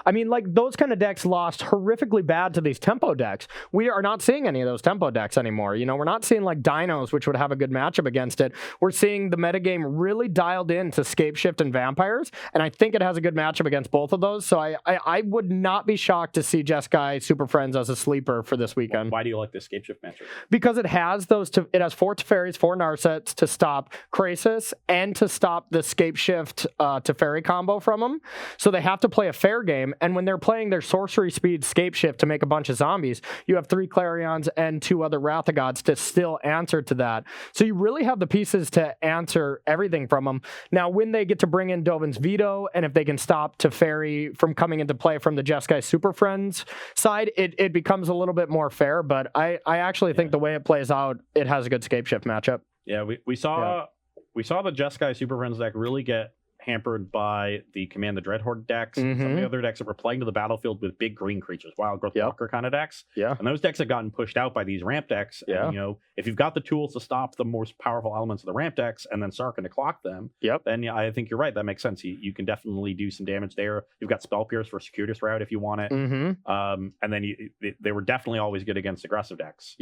Those kind of decks lost horrifically bad to these tempo decks. We are not seeing any of those tempo decks anymore. We're not seeing like Dinos, which would have a good matchup against it. We're seeing the metagame really dialed in to Scapeshift and Vampires, and I think it has a good matchup against both of those. So I would not be shocked to see Jeskai Super Friends as a sleeper for this weekend. Why do you like this Scapeshift matchup? Because it has it has 4 Teferis, 4 Narsets to stop Crisis and to stop the Scapeshift Teferi combo from them. So they have to play a fair game, and when they're playing their sorcery speed Scapeshift to make a bunch of zombies, you have 3 Clarions and 2 other Wrath of Gods to still answer to that. So you really have the pieces to answer everything from them. Now, when they get to bring in Dovin's Veto, and if they can stop Teferi from coming into play from the Jeskai Super Friends side, it becomes a little bit more fair, but I actually think the way it plays out, it has a good Scapeshift matchup. Yeah, we saw the Jeskai Super Friends deck really get hampered by the Command the Dreadhorde decks. And some of the other decks that were playing to the battlefield with big green creatures, Wild Growth Walker kind of decks. Yeah. And those decks have gotten pushed out by these ramp decks. Yeah. And, you know, if you've got the tools to stop the most powerful elements of the ramp decks and then Sarkhan to clock them, then yeah, I think you're right. That makes sense. You can definitely do some damage there. You've got Spell Pierce for Circuitous Route if you want it. And then they were definitely always good against aggressive decks.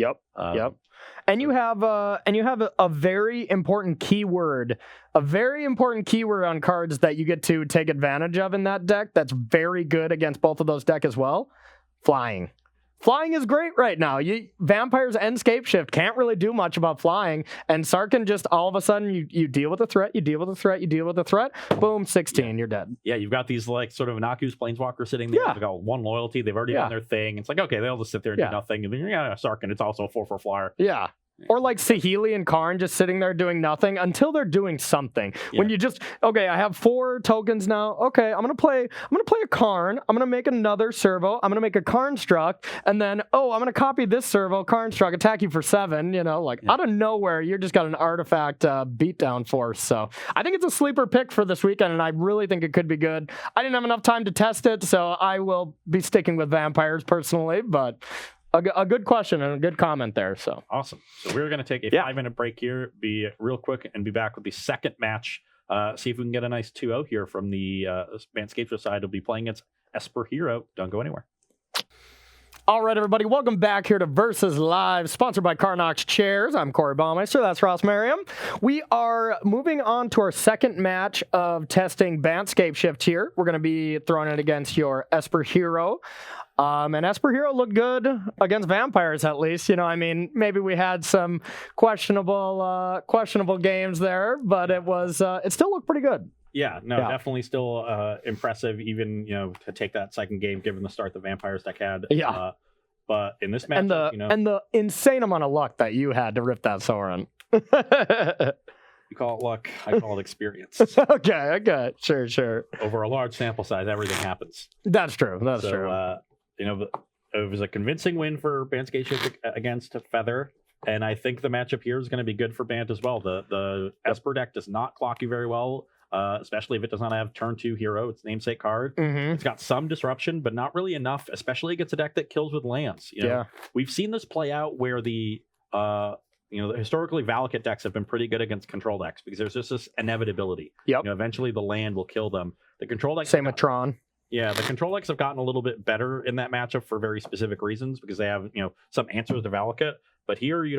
And you have a very important keyword. A very important keyword on cards that you get to take advantage of in that deck that's very good against both of those decks as well. Flying. Flying is great right now. Vampires and Scapeshift can't really do much about flying, and Sarkhan just all of a sudden you deal with a threat, you deal with a threat, you deal with a threat, boom, 16, you're dead. Yeah, you've got these like sort of Inaku's Planeswalker sitting there. They've got 1 loyalty. They've already done their thing. It's like, okay, they'll just sit there and do nothing. And then Sarkhan, it's also a 4/4 flyer. Yeah. Or like Saheeli and Karn just sitting there doing nothing until they're doing something. When you just, okay, I have 4 tokens now. Okay, I'm gonna play a Karn. I'm gonna make another servo. I'm gonna make a Karn struck, and then I'm gonna copy this servo, Karn struck, attack you for 7. You know, like out of nowhere, you're just got an artifact beatdown force. So I think it's a sleeper pick for this weekend, and I really think it could be good. I didn't have enough time to test it, so I will be sticking with vampires personally, but. A good question and a good comment there. So awesome. So we're going to take a 5-minute break here, be real quick, and be back with the second match. See if we can get a nice 2-0 here from the Bant Scapeshift side. We'll be playing against Esper Hero. Don't go anywhere. All right, everybody. Welcome back here to Versus Live, sponsored by Carnox Chairs. I'm Corey Baumeister. That's Ross Merriam. We are moving on to our second match of testing Bant Scapeshift here. We're going to be throwing it against your Esper Hero. And Esper Hero looked good against vampires, at least. You know, I mean, maybe we had some questionable games there, but it still looked pretty good. Yeah, no, definitely still impressive, even, you know, to take that second game, given the start the Vampires deck had. Yeah. But in this match, and the insane amount of luck that you had to rip that Sorin. You call it luck, I call it experience. Okay. Sure. Over a large sample size, everything happens. That's true. That's true. You know, it was a convincing win for Bant Scapeshift against Feather, and I think the matchup here is going to be good for Bant as well. The Esper deck does not clock you very well, especially if it does not have turn 2 hero, its namesake card. It's got some disruption, but not really enough, especially against a deck that kills with lands. You know, we've seen this play out where the historically Valakut decks have been pretty good against control decks because there's just this inevitability. You know, eventually the land will kill them. The control decks same with Tron. Yeah, the control decks have gotten a little bit better in that matchup for very specific reasons because they have, you know, some answers to Valakut. But here you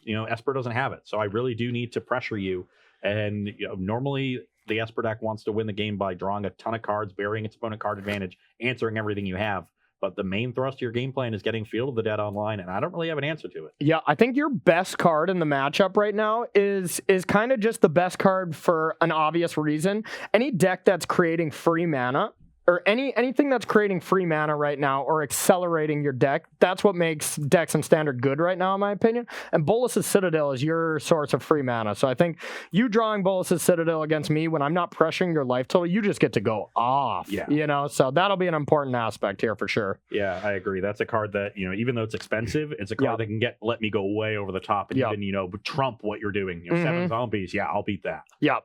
know, Esper doesn't have it. So I really do need to pressure you. And you know, normally the Esper deck wants to win the game by drawing a ton of cards, burying its opponent card advantage, answering everything you have. But the main thrust of your game plan is getting Field of the Dead online, and I don't really have an answer to it. Yeah, I think your best card in the matchup right now is kind of just the best card for an obvious reason. Any deck that's creating free mana, or anything that's creating free mana right now or accelerating your deck, that's what makes decks in Standard good right now, in my opinion. And Bolas' Citadel is your source of free mana. So I think you drawing Bolas' Citadel against me when I'm not pressuring your life total, you just get to go off. Yeah. You know, so that'll be an important aspect here for sure. Yeah, I agree. That's a card that, you know, even though it's expensive, it's a card that can let me go way over the top and even, you know, trump what you're doing. You know, 7 zombies, I'll beat that. Yep.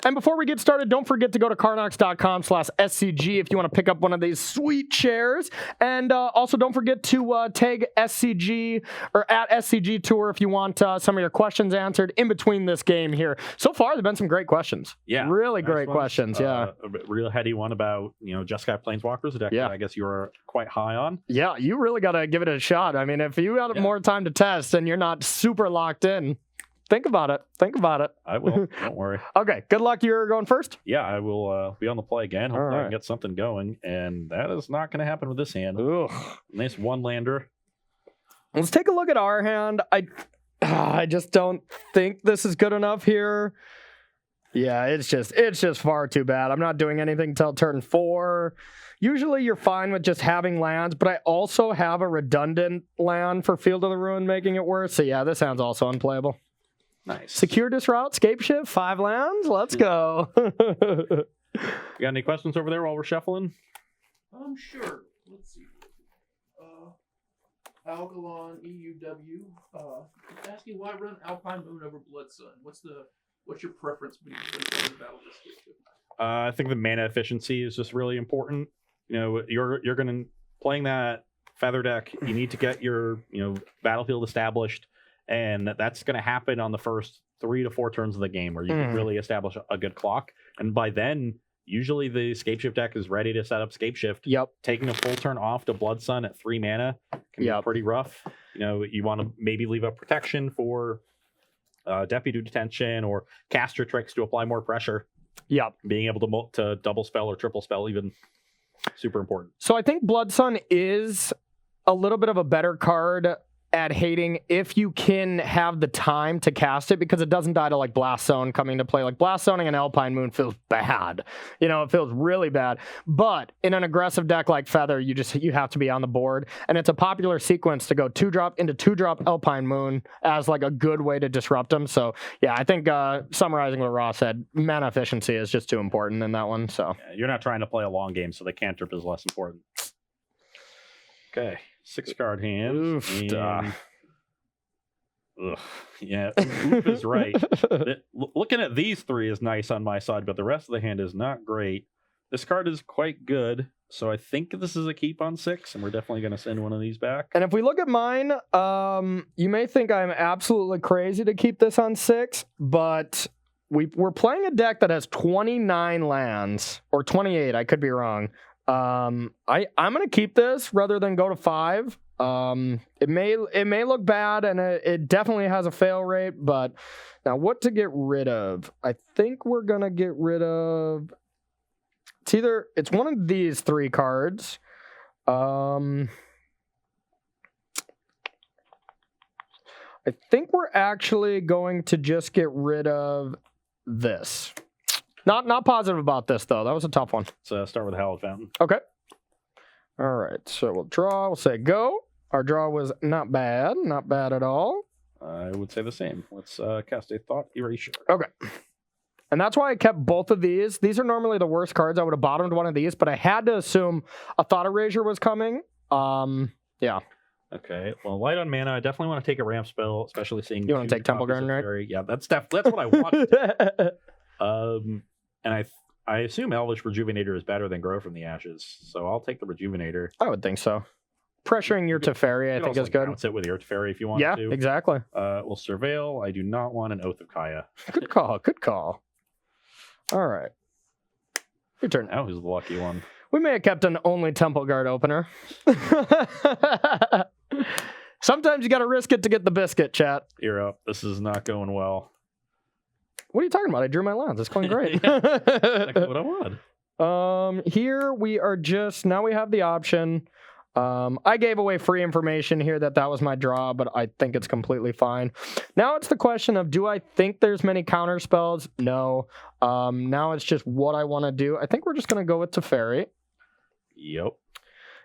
And before we get started, don't forget to go to carnox.com/SCG if you want to pick up one of these sweet chairs. And also don't forget to tag SCG or at SCG Tour if you want some of your questions answered in between this game here. So far, there have been some great questions. Yeah. Really great questions. A real heady one about, you know, Jeskai Planeswalkers, a deck that I guess you were quite high on. Yeah, you really got to give it a shot. I mean, if you had more time to test and you're not super locked in, think about it. I will. Don't worry. Okay. Good luck. You're going first? Yeah, I will be on the play again. Hopefully I can get something going. And that is not going to happen with this hand. Ugh. Nice one-lander. Let's take a look at our hand. I just don't think this is good enough here. Yeah, it's just far too bad. I'm not doing anything until turn 4. Usually you're fine with just having lands, but I also have a redundant land for Field of the Ruin making it worse. So yeah, this hand's also unplayable. Nice. Circuitous Route, Scapeshift, 5 lands. Let's go. You got any questions over there while we're shuffling? Sure. Let's see. Algalon EUW. Asking why run Alpine Moon over Blood Sun. What's your preference between the battle with Scapeshift? I think the mana efficiency is just really important. You're going to playing that feather deck. You need to get your battlefield established, and that's going to happen on the first 3 to 4 turns of the game, where you can really establish a good clock. And by then, usually the Scapeshift deck is ready to set up Scapeshift. Yep. Taking a full turn off to Blood Sun at 3 mana can be pretty rough. You want to maybe leave up protection for Deputy Detention or Caster Tricks to apply more pressure. Yep. Being able to double spell or triple spell even, super important. So I think Blood Sun is a little bit of a better card at hating if you can have the time to cast it, because it doesn't die to like Blast Zone coming to play. Like Blast Zoning an Alpine Moon feels bad. It feels really bad. But in an aggressive deck like Feather, you have to be on the board. And it's a popular sequence to go 2-drop into 2-drop Alpine Moon as like a good way to disrupt them. So yeah, I think summarizing what Ross said, mana efficiency is just too important in that one. So yeah, you're not trying to play a long game, so the cantrip is less important. Okay. 6 card hands. Oof. Yeah, Oof is right. Looking at these 3 is nice on my side, but the rest of the hand is not great. This card is quite good, so I think this is a keep on 6, and we're definitely going to send one of these back. And if we look at mine, you may think I'm absolutely crazy to keep this on 6, but we're playing a deck that has 29 lands, or 28, I could be wrong. I'm gonna keep this rather than go to 5. It may look bad, and it definitely has a fail rate. But now, what to get rid of? I think we're gonna get rid of. It's one of these 3 cards. I think we're actually going to just get rid of this. Not positive about this, though. That was a tough one. Let's start with Hallowed Fountain. Okay. All right. So we'll draw. We'll say go. Our draw was not bad. Not bad at all. I would say the same. Let's cast a Thought Erasure. Okay. And that's why I kept both of these. These are normally the worst cards. I would have bottomed one of these, but I had to assume a Thought Erasure was coming. Yeah. Okay. Well, light on mana. I definitely want to take a ramp spell, especially seeing. You want to take Temple Garden, right? Yeah, that's what I want. And I assume Elvish Rejuvenator is better than Grow from the Ashes, so I'll take the Rejuvenator. I would think so. Pressuring your Teferi, I think, is good. Bounce it with your Teferi if you want to. Yeah, exactly. We'll Surveil. I do not want an Oath of Kaya. Good call. Good call. All right. Your turn. Now who's the lucky one? We may have kept an only Temple Guard opener. Sometimes you got to risk it to get the biscuit, chat. You're up. This is not going well. What are you talking about? I drew my lines. It's going great. Exactly what I wanted. Here we are now we have the option. I gave away free information here that was my draw, but I think it's completely fine. Now it's the question of, do I think there's many counter spells? No. Now it's just what I want to do. I think we're just going to go with Teferi. Yep.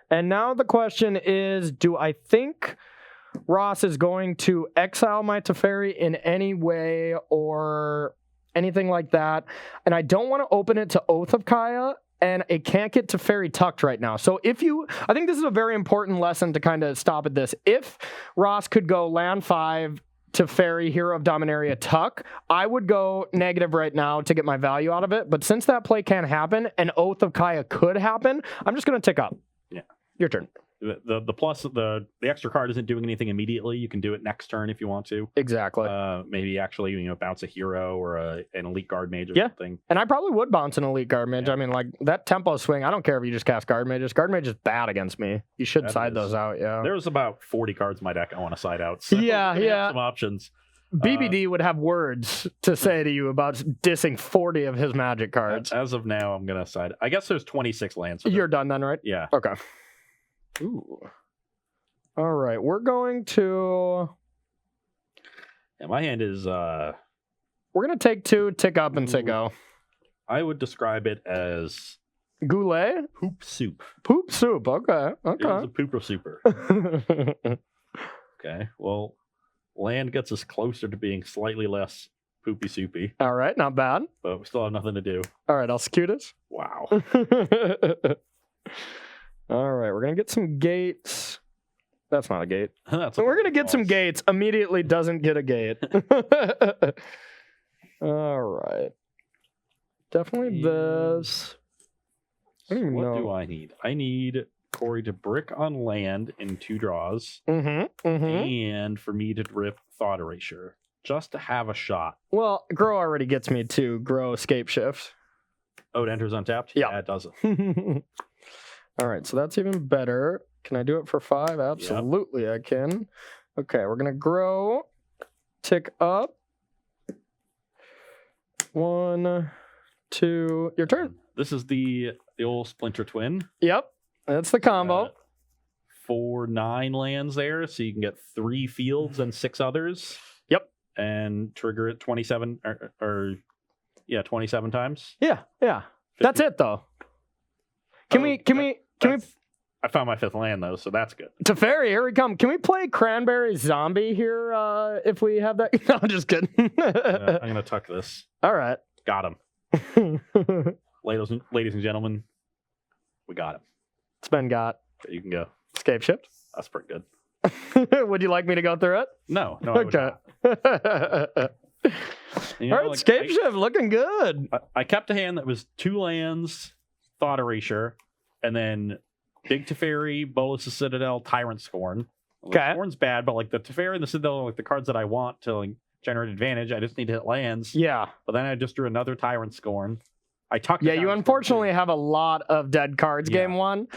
And now the question is, do I think Ross is going to exile my Teferi in any way or anything like that? And I don't want to open it to Oath of Kaya, and it can't get Teferi tucked right now. So I think this is a very important lesson to kind of stop at this. If Ross could go land 5 Teferi, Hero of Dominaria tuck, I would go negative right now to get my value out of it. But since that play can't happen and Oath of Kaya could happen, I'm just going to tick up. Yeah. Your turn. The plus, the extra card isn't doing anything immediately. You can do it next turn if you want to. Exactly. Maybe actually, bounce a hero or an elite guard mage or something. And I probably would bounce an elite guard mage. Yeah. I mean, like that tempo swing, I don't care if you just cast guard mages. Guard mage is bad against me. You should side those out, yeah. There's about 40 cards in my deck I want to side out. So yeah. Some options. BBD would have words to say to you about dissing 40 of his magic cards. As of now, I'm going to side. I guess there's 26 lands. You're done then, right? Yeah. Okay. Ooh. All right, we're going to... Yeah, my hand is... We're going to take 2, tick up, and say go. I would describe it as... Goulet? Poop soup. Poop soup, okay. It's a pooper super. Okay, well, land gets us closer to being slightly less poopy soupy. All right, not bad. But we still have nothing to do. All right, I'll skew this. Wow. All right, we're going to get some gates. That's not a gate. So we're going to get some gates. Immediately doesn't get a gate. All right. Definitely this. I don't even What know. do I need? I need Corey to brick on land in 2 draws, Mm-hmm. and for me to drip Thought Erasure, just to have a shot. Well, Grow already gets me to Grow Scapeshift. Oh, it enters untapped? Yeah. It doesn't. All right, so that's even better. Can I do it for 5? Absolutely, I can. Okay, we're gonna Grow, tick up. 1, 2. Your turn. This is the old Splinter Twin. Yep, that's the combo. 4 9 lands there, so you can get 3 fields and 6 others. Yep. And trigger it 27 or 27 times. Yeah. That's it though. Can we I found my 5th land though, so that's good. Teferi, here we come. Can we play Cranberry Zombie here if we have that? No, I'm just kidding. I'm gonna tuck this. All right. Got him. Ladies and gentlemen, we got him. It's been got. Okay, you can go. Scapeshift. That's pretty good. Would you like me to go through it? No. I would Okay. not. You know, All right, like, Scapeshift looking good. I kept a hand that was 2 lands, Thought Erasure, and then Big Teferi, Bolas' Citadel, Tyrant Scorn. Okay. Scorn's bad, but like the Teferi and the Citadel are like the cards that I want to like generate advantage. I just need to hit lands. Yeah. But then I just drew another Tyrant Scorn. I tucked it Yeah, down you to unfortunately 2. have a lot of dead cards Yeah. game 1.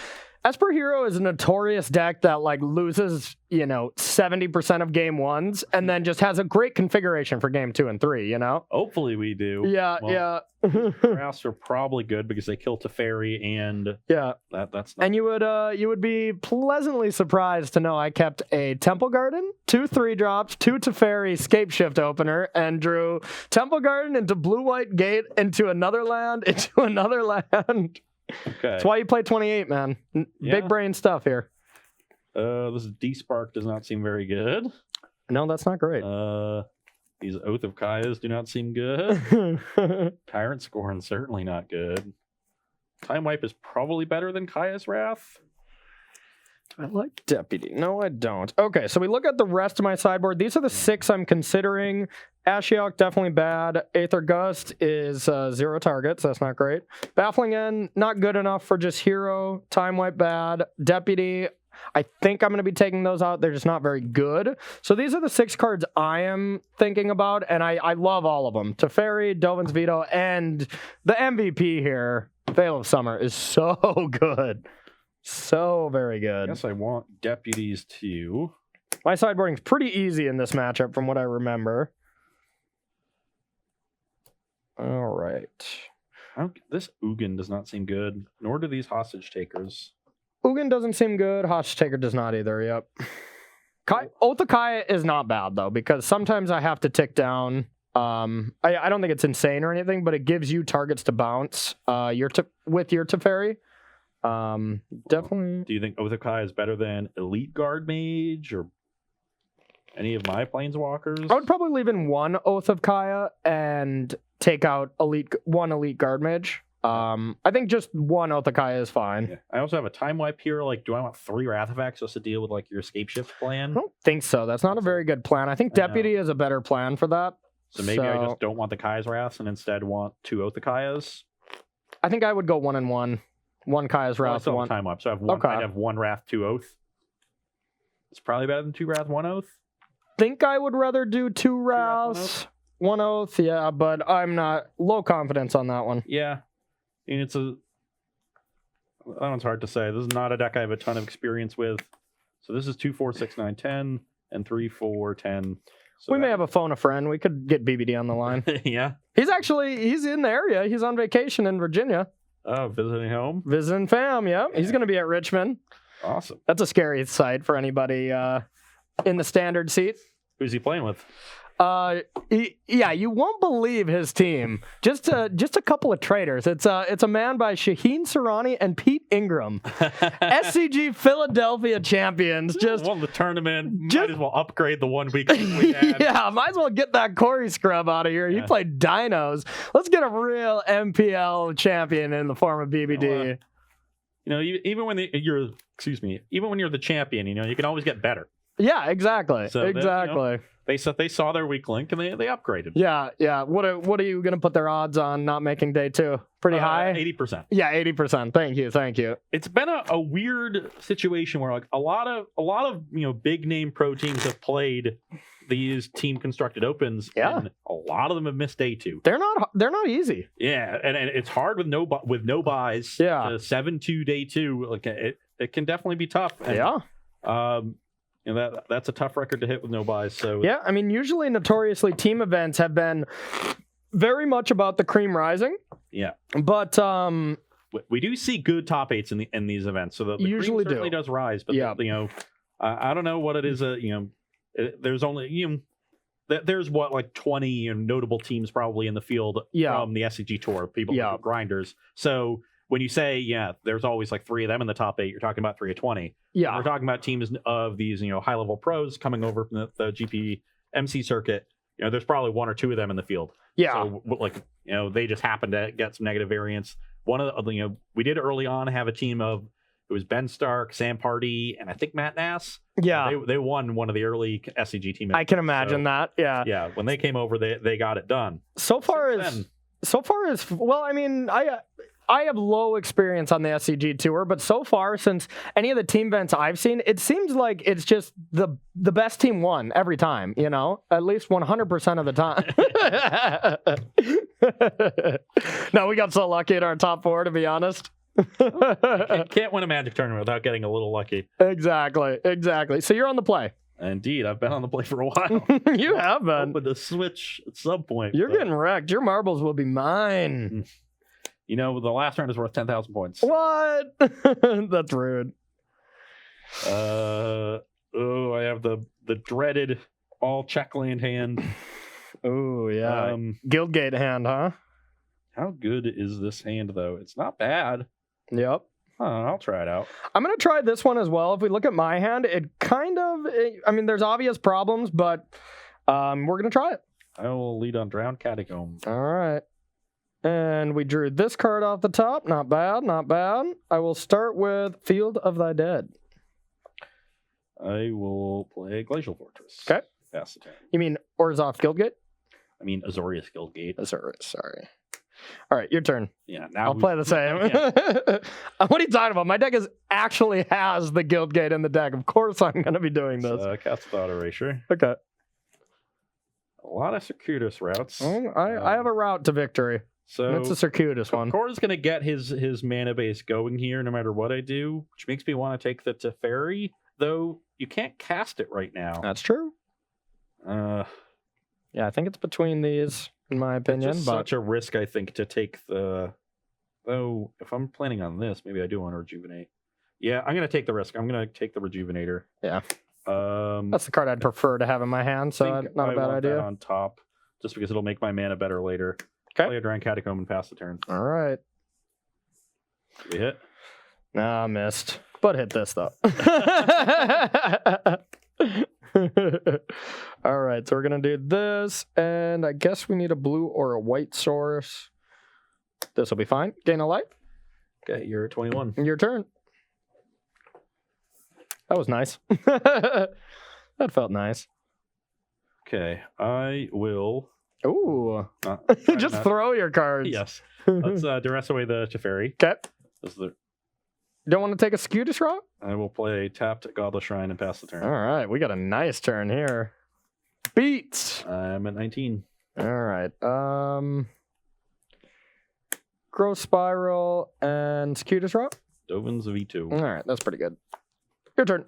Esper Hero is a notorious deck that like loses, 70% of game 1s and then just has a great configuration for game 2 and 3, Hopefully we do. Yeah, Well, yeah. Drafts are probably good because they kill Teferi and Yeah. that's not And you would be pleasantly surprised to know I kept a Temple Garden, 2 3-drops, 2 Teferi Scapeshift opener, and drew Temple Garden into Blue-White Gate, into another land, into another land. okay. That's why you play 28, man. Yeah. Big brain stuff here. This D-Spark does not seem very good. No, that's not great. These Oath of Kaias do not seem good. Tyrant Scorn certainly not good. Time Wipe is probably better than Kaya's Wrath. I like Deputy. No, I don't. Okay, so we look at the rest of my sideboard. These are the 6 I'm considering. Ashiok, definitely bad. Aether Gust is 0 targets. That's not great. Baffling End, not good enough for just hero. Time Wipe, bad. Deputy, I think I'm going to be taking those out. They're just not very good. So these are the 6 cards I am thinking about, and I love all of them. Teferi, Dovin's Veto, and the MVP here, Veil of Summer, is so good. So very I good. guess I want deputies too. My sideboarding's pretty easy in this matchup from what I remember. All right. This Ugin does not seem good, nor do these hostage takers. Ugin doesn't seem good. Hostage Taker does not either. Yep. Oath of Kaya is not bad, though, because sometimes I have to tick down. I don't think it's insane or anything, but it gives you targets to bounce with your Teferi. Definitely. Do you think Oath of Kai is better than Elite Guard Mage or any of my Planeswalkers? I would probably leave in 1 Oath of Kaya and take out one Elite Guard Mage. I think just 1 Oath of Kaya is fine. Yeah. I also have a Time Wipe here. Like, do I want 3 Wratheffects just to deal with like your Scapeshift plan? I don't think so. That's not a very good plan. I think Deputy is a better plan for that. So maybe I just don't want the Kai's Wraths and instead want 2 Oath of Kaias. I think I would go 1 and 1. 1 Kaya's Well, I Wrath, still have 1. Time Wipe, so I have one. Okay. I'd have 1 Wrath, 2 Oath. It's probably better than 2 Wrath, 1 Oath. Think I would rather do 2 Wraths, 1 Oath, yeah, but I'm not low confidence on that one. Yeah. And that one's hard to say. This is not a deck I have a ton of experience with. So this is 2, 4, 6, 9, 10, and 3, 4, 10. So we may have a phone a friend. We could get BBD on the line. Yeah. He's in the area. He's on vacation in Virginia. Oh, visiting home? Visiting fam, yeah. He's going to be at Richmond. Awesome. That's a scary sight for anybody in the standard seat. Who's he playing with? Yeah, you won't believe his team. Just a couple of traders. It's a man by Shaheen Sarani and Pete Ingram, SCG Philadelphia champions. Just won the tournament. Might as well upgrade the 1 week we had. Yeah, might as well get that Corey scrub out of here. He played dinos. Let's get a real MPL champion in the form of BBD. Even when you're the champion, you can always get better. Yeah, exactly. So that, exactly. They saw their weak link and they upgraded. Yeah. What are you going to put their odds on not making day 2? Pretty high? 80%. Yeah, 80%. Thank you. It's been a weird situation where like a lot of big name pro teams have played these team constructed opens, and a lot of them have missed day 2. They're not easy. Yeah, and it's hard with no buys. Yeah, 7-2 day 2. Like it can definitely be tough. And, that's a tough record to hit with no buys. So yeah, I mean, usually notoriously team events have been very much about the cream rising. Yeah, but we do see good top 8s in these events. So the usually cream certainly does rise. But I don't know what it is. There's only there's like 20 notable teams probably in the field from the SCG tour. People who are grinders. So when you say, there's always like 3 of them in the top 8, you're talking about 3 of 20. Yeah. We're talking about teams of these, high-level pros coming over from the GP MC circuit. There's probably 1 or 2 of them in the field. Yeah. So, they just happen to get some negative variance. One of the, we did early on have a team of, it was Ben Stark, Sam Party, and I think Matt Nass. Yeah. They won one of the early SCG team. I can imagine that. Yeah. Yeah. When they came over, they got it done. So far as, well, I mean, I have low experience on the SCG tour, but so far, since any of the team events I've seen, it seems like it's just the best team won every time, at least 100% of the time. No, we got so lucky in our top 4, to be honest. You can't win a Magic tournament without getting a little lucky. Exactly. So you're on the play. Indeed, I've been on the play for a while. You have been. Hoping to switch at some point. You're getting wrecked. Your marbles will be mine. The last round is worth 10,000 points. What? That's rude. I have the dreaded all checkland hand. Oh, yeah. Guildgate hand, huh? How good is this hand, though? It's not bad. Yep. I'll try it out. I'm going to try this one as well. If we look at my hand, there's obvious problems, but we're going to try it. I will lead on Drowned Catacomb. All right. And we drew this card off the top. Not bad. I will start with Field of Thy Dead. I will play Glacial Fortress. Okay. Pass the turn. You mean ORZHOV Guildgate? I mean Azorius Guildgate. Azorius, sorry. All right, your turn. Yeah, now I'll play the same. What are you talking about? My deck actually has the Guildgate in the deck. Of course I'm going to be doing this. Cast Thought Erasure. Okay. A lot of circuitous routes. I have a route to victory. So it's a circuitous one. Kor's going to get his mana base going here no matter what I do, which makes me want to take the Teferi, though you can't cast it right now. That's true. Yeah, I think it's between these, in my opinion. It's such a risk, I think, to take the... Though, if I'm planning on this, maybe I do want to Rejuvenate. Yeah, I'm going to take the risk. I'm going to take the Rejuvenator. Yeah. That's the card I'd prefer to have in my hand, so not a bad idea. That on top, just because it'll make my mana better later. Okay. Play a Drowned Catacomb and pass the turn. All right. Did we hit? Nah, missed. But hit this, though. All right, so we're going to do this, and I guess we need a blue or a white source. This will be fine. Gain a life. Okay, you're at 21. Your turn. That was nice. That felt nice. Okay, I will... Ooh. Just throw your cards. Yes. Let's duress away the Teferi. Okay. You don't want to take a Scutus route? I will play tapped Godless Shrine and pass the turn. All right, we got a nice turn here. Beats. I'm at 19. All right. Growth Spiral and Scutus route. Dovin's V2. All right, that's pretty good. Your turn.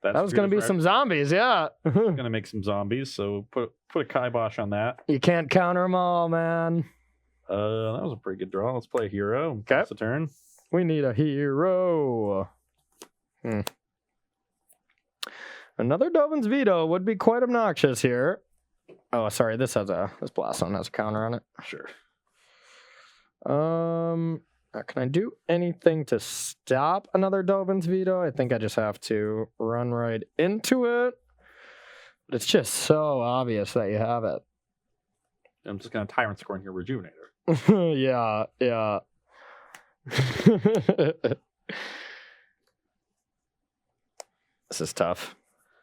That was going to be some zombies, yeah. Going to make some zombies, so put a kibosh on that. You can't counter them all, man. That was a pretty good draw. Let's play a hero. Okay. Pass the turn. We need a hero. Another Dovin's Veto would be quite obnoxious here. Oh, sorry. This blast zone has a counter on it. Sure. Can I do anything to stop another Dovin's Veto? I think I just have to run right into it. But it's just so obvious that you have it. I'm just going to Tyrant Scorn here, Rejuvenator. Yeah. This is tough.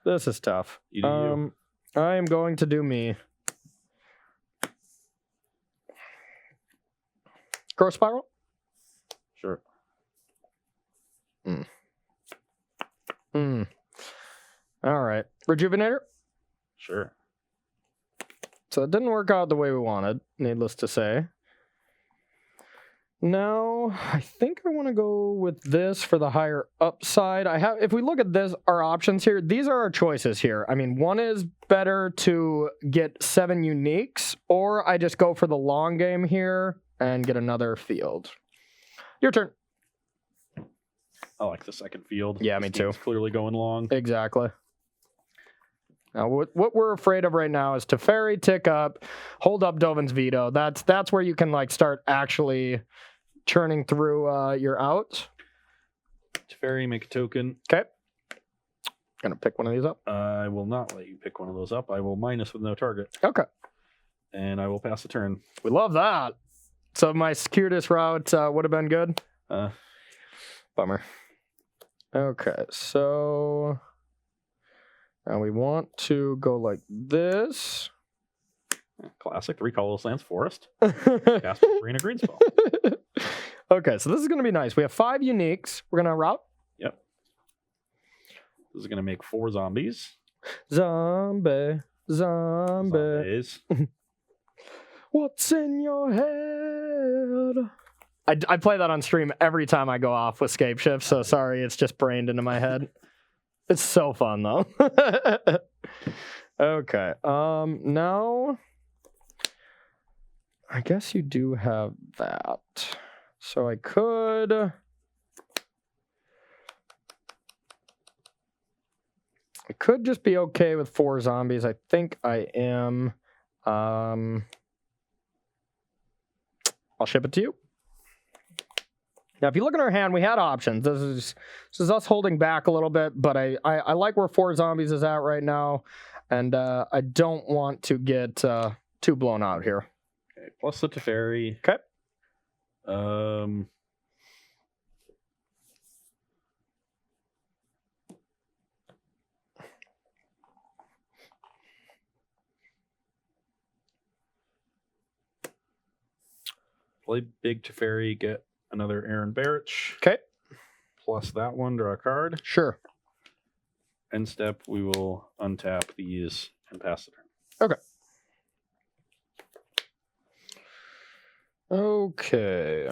This is tough. You do you. I am going to do me. Growth Spiral? Sure. All right. Rejuvenator? Sure. So it didn't work out the way we wanted, needless to say. Now, I think I want to go with this for the higher upside. If we look at this, our options here, these are our choices here. I mean, one is better to get 7 uniques, or I just go for the long game here and get another field. Your turn. I like the second field. Yeah, me too. It's clearly going long. Exactly. Now, what we're afraid of right now is Teferi, tick up, hold up Dovin's Veto. That's where you can like start actually churning through your outs. Teferi, make a token. Okay. Gonna pick one of these up. I will not let you pick one of those up. I will minus with no target. Okay. And I will pass the turn. We love that. So my circuitous route would have been good. Bummer. Okay, so now we want to go like this. Classic. 3 colorless lands, forest. Cast a green, a green spell. Okay, so this is going to be nice. We have 5 uniques. We're going to route. Yep. This is going to make 4 zombies. Zombie. Zombies. What's in your head? I play that on stream every time I go off with Scapeshift, so sorry, it's just brained into my head. It's so fun, though. Okay, now, I guess you do have that. So I could just be okay with 4 zombies. I think I am. I'll ship it to you. Now, if you look at our hand, we had options. This is us holding back a little bit, but I like where 4 zombies is at right now, and I don't want to get too blown out here. Okay, plus the Teferi. Okay. Play big Teferi, get another Aaron Barrich. Okay. Plus that one, draw a card. Sure. End step, we will untap these and pass the turn. Okay. Okay.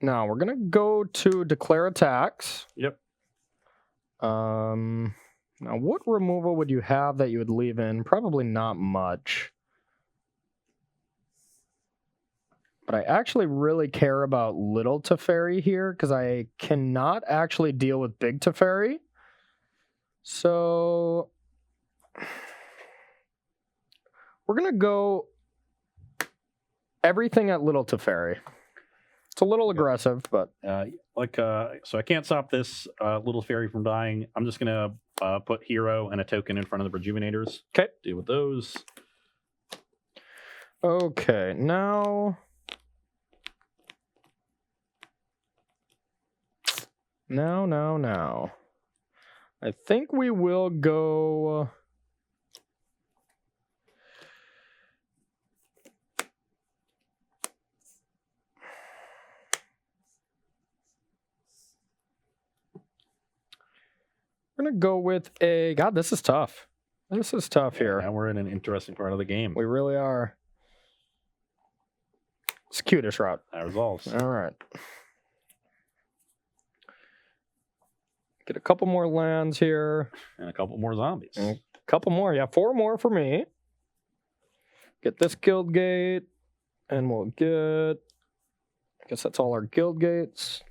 Now we're gonna go to declare attacks. Yep. Now what removal would you have that you would leave in? Probably not much. But I actually really care about little Teferi here because I cannot actually deal with big Teferi. So we're going to go everything at little Teferi. It's a little aggressive, but... So I can't stop this little fairy from dying. I'm just going to put hero and a token in front of the rejuvenators. Okay. Deal with those. Okay, now... Now. I think we will go... We're going to go with a... God, this is tough. This is tough here. Now we're in an interesting part of the game. We really are. It's cutest route. That resolves. All right. Get a couple more lands here. And a couple more zombies. A couple more. Yeah, 4 more for me. Get this guild gate. And we'll get... I guess that's all our guild gates.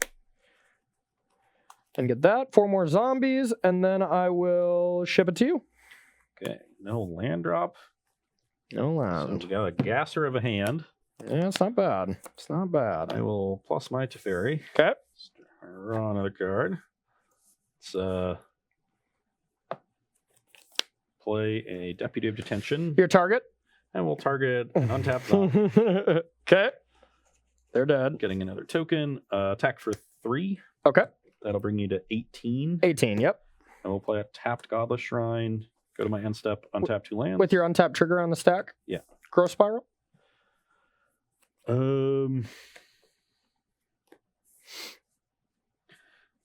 And get that. 4 more zombies. And then I will ship it to you. Okay. No land drop. No So land. we got a gasser of a hand. Yeah, it's not bad. It's not bad. I will plus my Teferi. Okay. Draw another card. Let's play a Deputy of Detention. Your target? And we'll target an untapped zombie. Okay. They're dead. Getting another token. Attack for 3. Okay. That'll bring you to 18. 18, yep. And we'll play a tapped Godless Shrine. Go to my end step, untap 2 lands. With your untapped trigger on the stack? Yeah. Growth Spiral?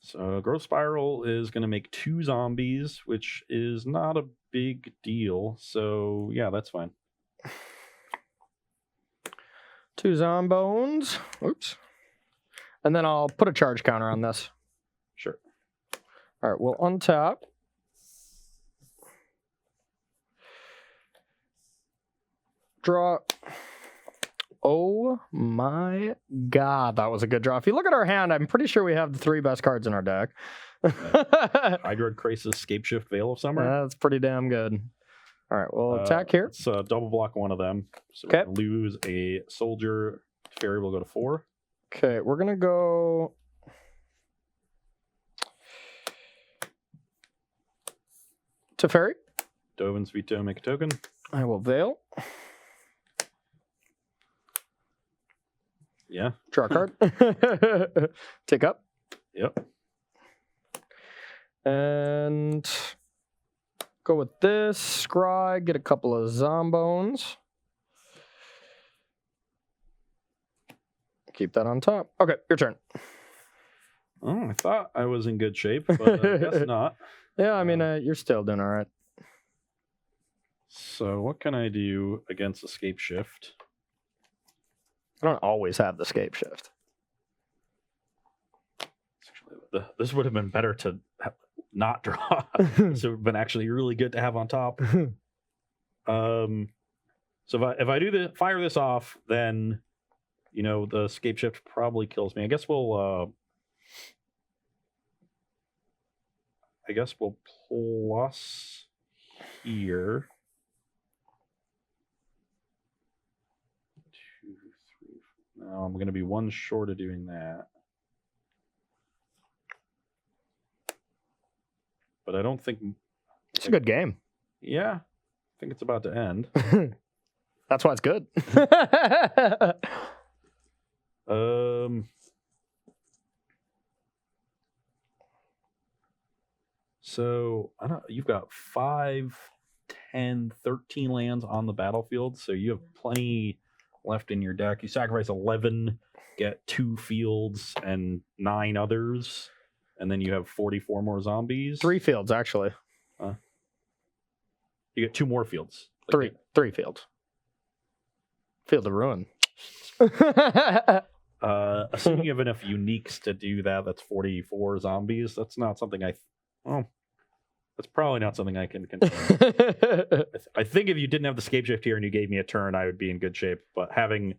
So Growth Spiral is going to make 2 zombies, which is not a big deal. So yeah, that's fine. 2 Zombones. Oops. And then I'll put a charge counter on this. Sure. All right, we'll untap. Draw. Oh my god, that was a good draw. If you look at our hand, I'm pretty sure we have the 3 best cards in our deck. Hydroid Crisis, Scapeshift, Veil of Summer. That's pretty damn good. All right, we'll attack here. Let's double block one of them. So Okay. we're gonna lose a soldier. Fairy will go to 4. Okay, we're going to go... Teferi. Dovin's Veto, make a token. I will Veil. Yeah. Draw a card. Take up. Yep. And go with this. Scry, get a couple of Zombones. Keep that on top. Okay, your turn. Oh, I thought I was in good shape, but I guess not. Yeah, I mean, you're still doing all right. So what can I do against Escape Shift? I don't always have the Scapeshift. Actually, this would have been better to not draw. This would have been actually really good to have on top. So if I do the fire this off, then you know the Scapeshift probably kills me. I guess we'll plus here. 2, 3. No, I'm going to be 1 short of doing that. But I don't think It's a good game. Yeah, I think it's about to end. That's why it's good. So I don't. You've got 5, 10, 13 lands on the battlefield, so you have plenty left in your deck. You sacrifice 11, get 2 fields and 9 others, and then you have 44 more zombies. 3 fields, actually. You get 2 more fields. 3 fields. Field of Ruin. Assuming you have enough uniques to do that, that's 44 zombies. That's not something that's probably not something I can control. I think if you didn't have the Scapeshift here and you gave me a turn, I would be in good shape. But having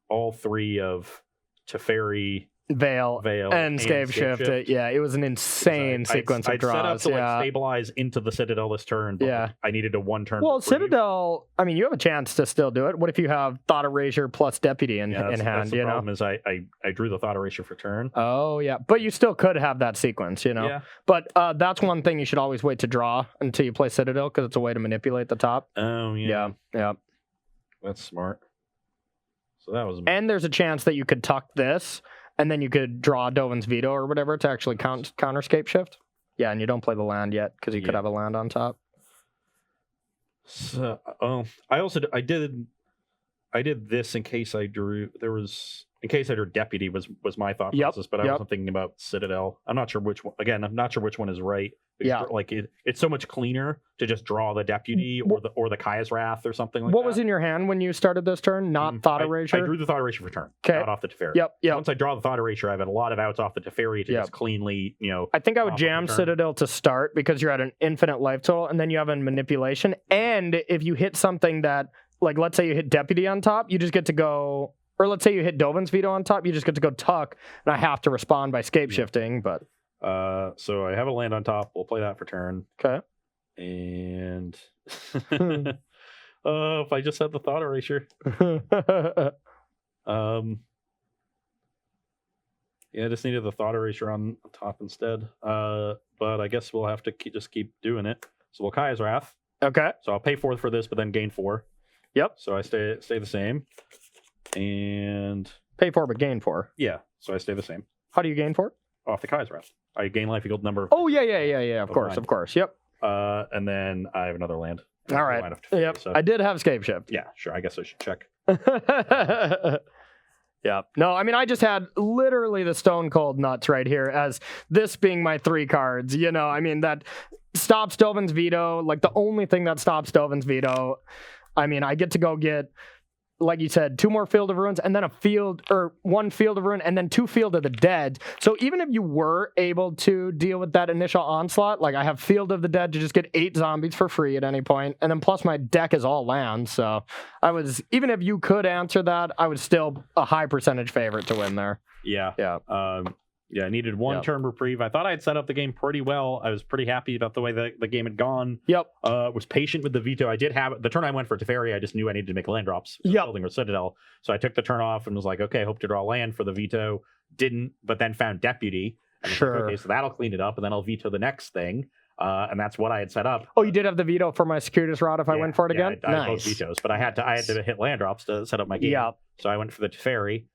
all 3 of Teferi, Veil and Scapeshift. Yeah, it was an insane sequence of draws. I'd set up to like stabilize into the Citadel this turn, but Yeah. I needed a 1 turn. Well, reprieve. Citadel, I mean, you have a chance to still do it. What if you have Thought Erasure plus Deputy in That's hand, the you know? problem is I drew the Thought Erasure for turn. Oh, yeah. But you still could have that sequence, you know? Yeah. But that's one thing you should always wait to draw until you play Citadel, because it's a way to manipulate the top. Oh, yeah. Yeah. That's smart. So that was... And there's a chance that you could tuck this, and then you could draw Dovin's Veto or whatever to actually counter Scapeshift. Yeah, and you don't play the land yet, because you could have a land on top. So, I did this in case I drew. In case I drew Deputy was my thought process, but I wasn't thinking about Citadel. I'm not sure which one. Again, I'm not sure which one is right. Yeah. Like it's so much cleaner to just draw the Deputy or the Kaya's Wrath or something like that. What was in your hand when you started this turn? Not Thought Erasure? I drew the Thought Erasure for turn. Okay. Not off the Teferi. Yep. Once I draw the Thought Erasure, I have a lot of outs off the Teferi to just cleanly, I think I would jam Citadel to start because you're at an infinite life total, and then you have a manipulation. And if you hit something that, like, let's say you hit Deputy on top, you just get to go, or let's say you hit Dovin's Veto on top, you just get to go tuck, and I have to respond by Scapeshifting, but... So I have a land on top. We'll play that for turn. Okay. And if I just had the Thought Erasure. I just needed the Thought Erasure on top instead. But I guess we'll have to just keep doing it. So we'll Kaya's Wrath. Okay. So I'll pay 4 for this, but then gain 4. Yep. So I stay the same. And Pay 4 but gain 4. Yeah, so I stay the same. How do you gain 4? Off the Kai's Wrath. I gain life equal to number of... Oh, yeah. Of course. Yep. And then I have another land. All right. Yep. So. I did have Scapeshift. Yeah, sure. I guess I should check. Yeah. No, I mean, I just had literally the stone cold nuts right here as this being my 3 cards. You know, I mean, that stops Dovin's veto. Like, the only thing that stops Dovin's veto, I mean, I get to go get, like you said, 2 more Field of Ruins and then 1 Field of Ruin and then 2 Field of the Dead. So even if you were able to deal with that initial onslaught, like I have Field of the Dead to just get 8 zombies for free at any point, and then plus my deck is all land. So even if you could answer that, I was still a high percentage favorite to win there. Yeah. Yeah. I needed 1 turn reprieve. I thought I had set up the game pretty well. I was pretty happy about the way the game had gone. Yep. Was patient with the veto. I did have the turn I went for Teferi. I just knew I needed to make land drops. Yep. Building or Citadel. So I took the turn off and was like, okay, hope to draw land for the veto. Didn't, but then found Deputy. Sure. Like, okay, so that'll clean it up, and then I'll veto the next thing. And that's what I had set up. Oh, you did have the veto for my Circuitous Rod if I went for it again? I had both vetoes, but I had to hit land drops to set up my game. Yeah. So I went for the Teferi.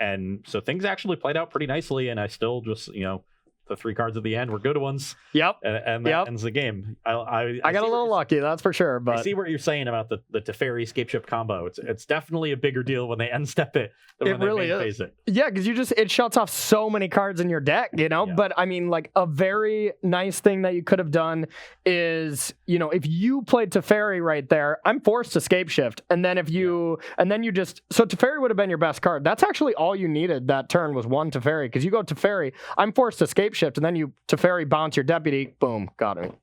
And so things actually played out pretty nicely, and I still just, the 3 cards at the end were good ones. Yep. And that ends the game. I got a little lucky, that's for sure. But I see what you're saying about the Teferi Scapeshift combo. It's definitely a bigger deal when they end step it than when they main phase it. Yeah, because it shuts off so many cards in your deck, Yeah. But I mean, like, a very nice thing that you could have done is, if you played Teferi right there, I'm forced to Scapeshift, and then so Teferi would have been your best card. That's actually all you needed that turn was 1 Teferi, because you go Teferi, I'm forced to Scapeshift, and then you Teferi bounce your Deputy, boom, got it.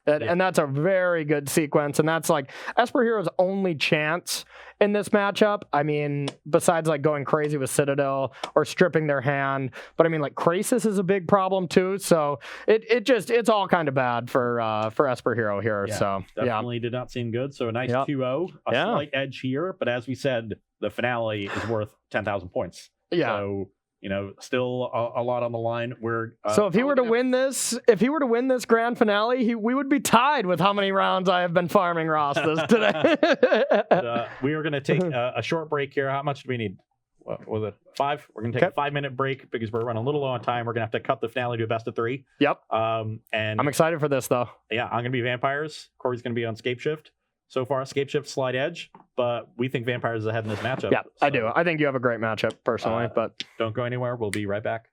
And that's a very good sequence, and that's like Esper Hero's only chance in this matchup. I mean, besides like going crazy with Citadel or stripping their hand, but I mean, like, Krasis is a big problem too. So it's all kind of bad for Esper Hero here. Yeah, so definitely did not seem good. So a nice 2-0, a slight edge here, but as we said, the finale is worth 10,000 points. Yeah. So still a lot on the line. So if he were to win this grand finale, we would be tied with how many rounds I have been farming Ross this today. We are going to take a short break here. How much do we need? What was it? 5? We're going to take a 5-minute break because we're running a little low on time. We're going to have to cut the finale to a best of 3. Yep. And I'm excited for this though. Yeah, I'm going to be Vampires. Corey's going to be on Scapeshift. So far, Scapeshift, slight edge, but we think Vampires is ahead in this matchup. Yeah, so, I do. I think you have a great matchup, personally. But don't go anywhere. We'll be right back.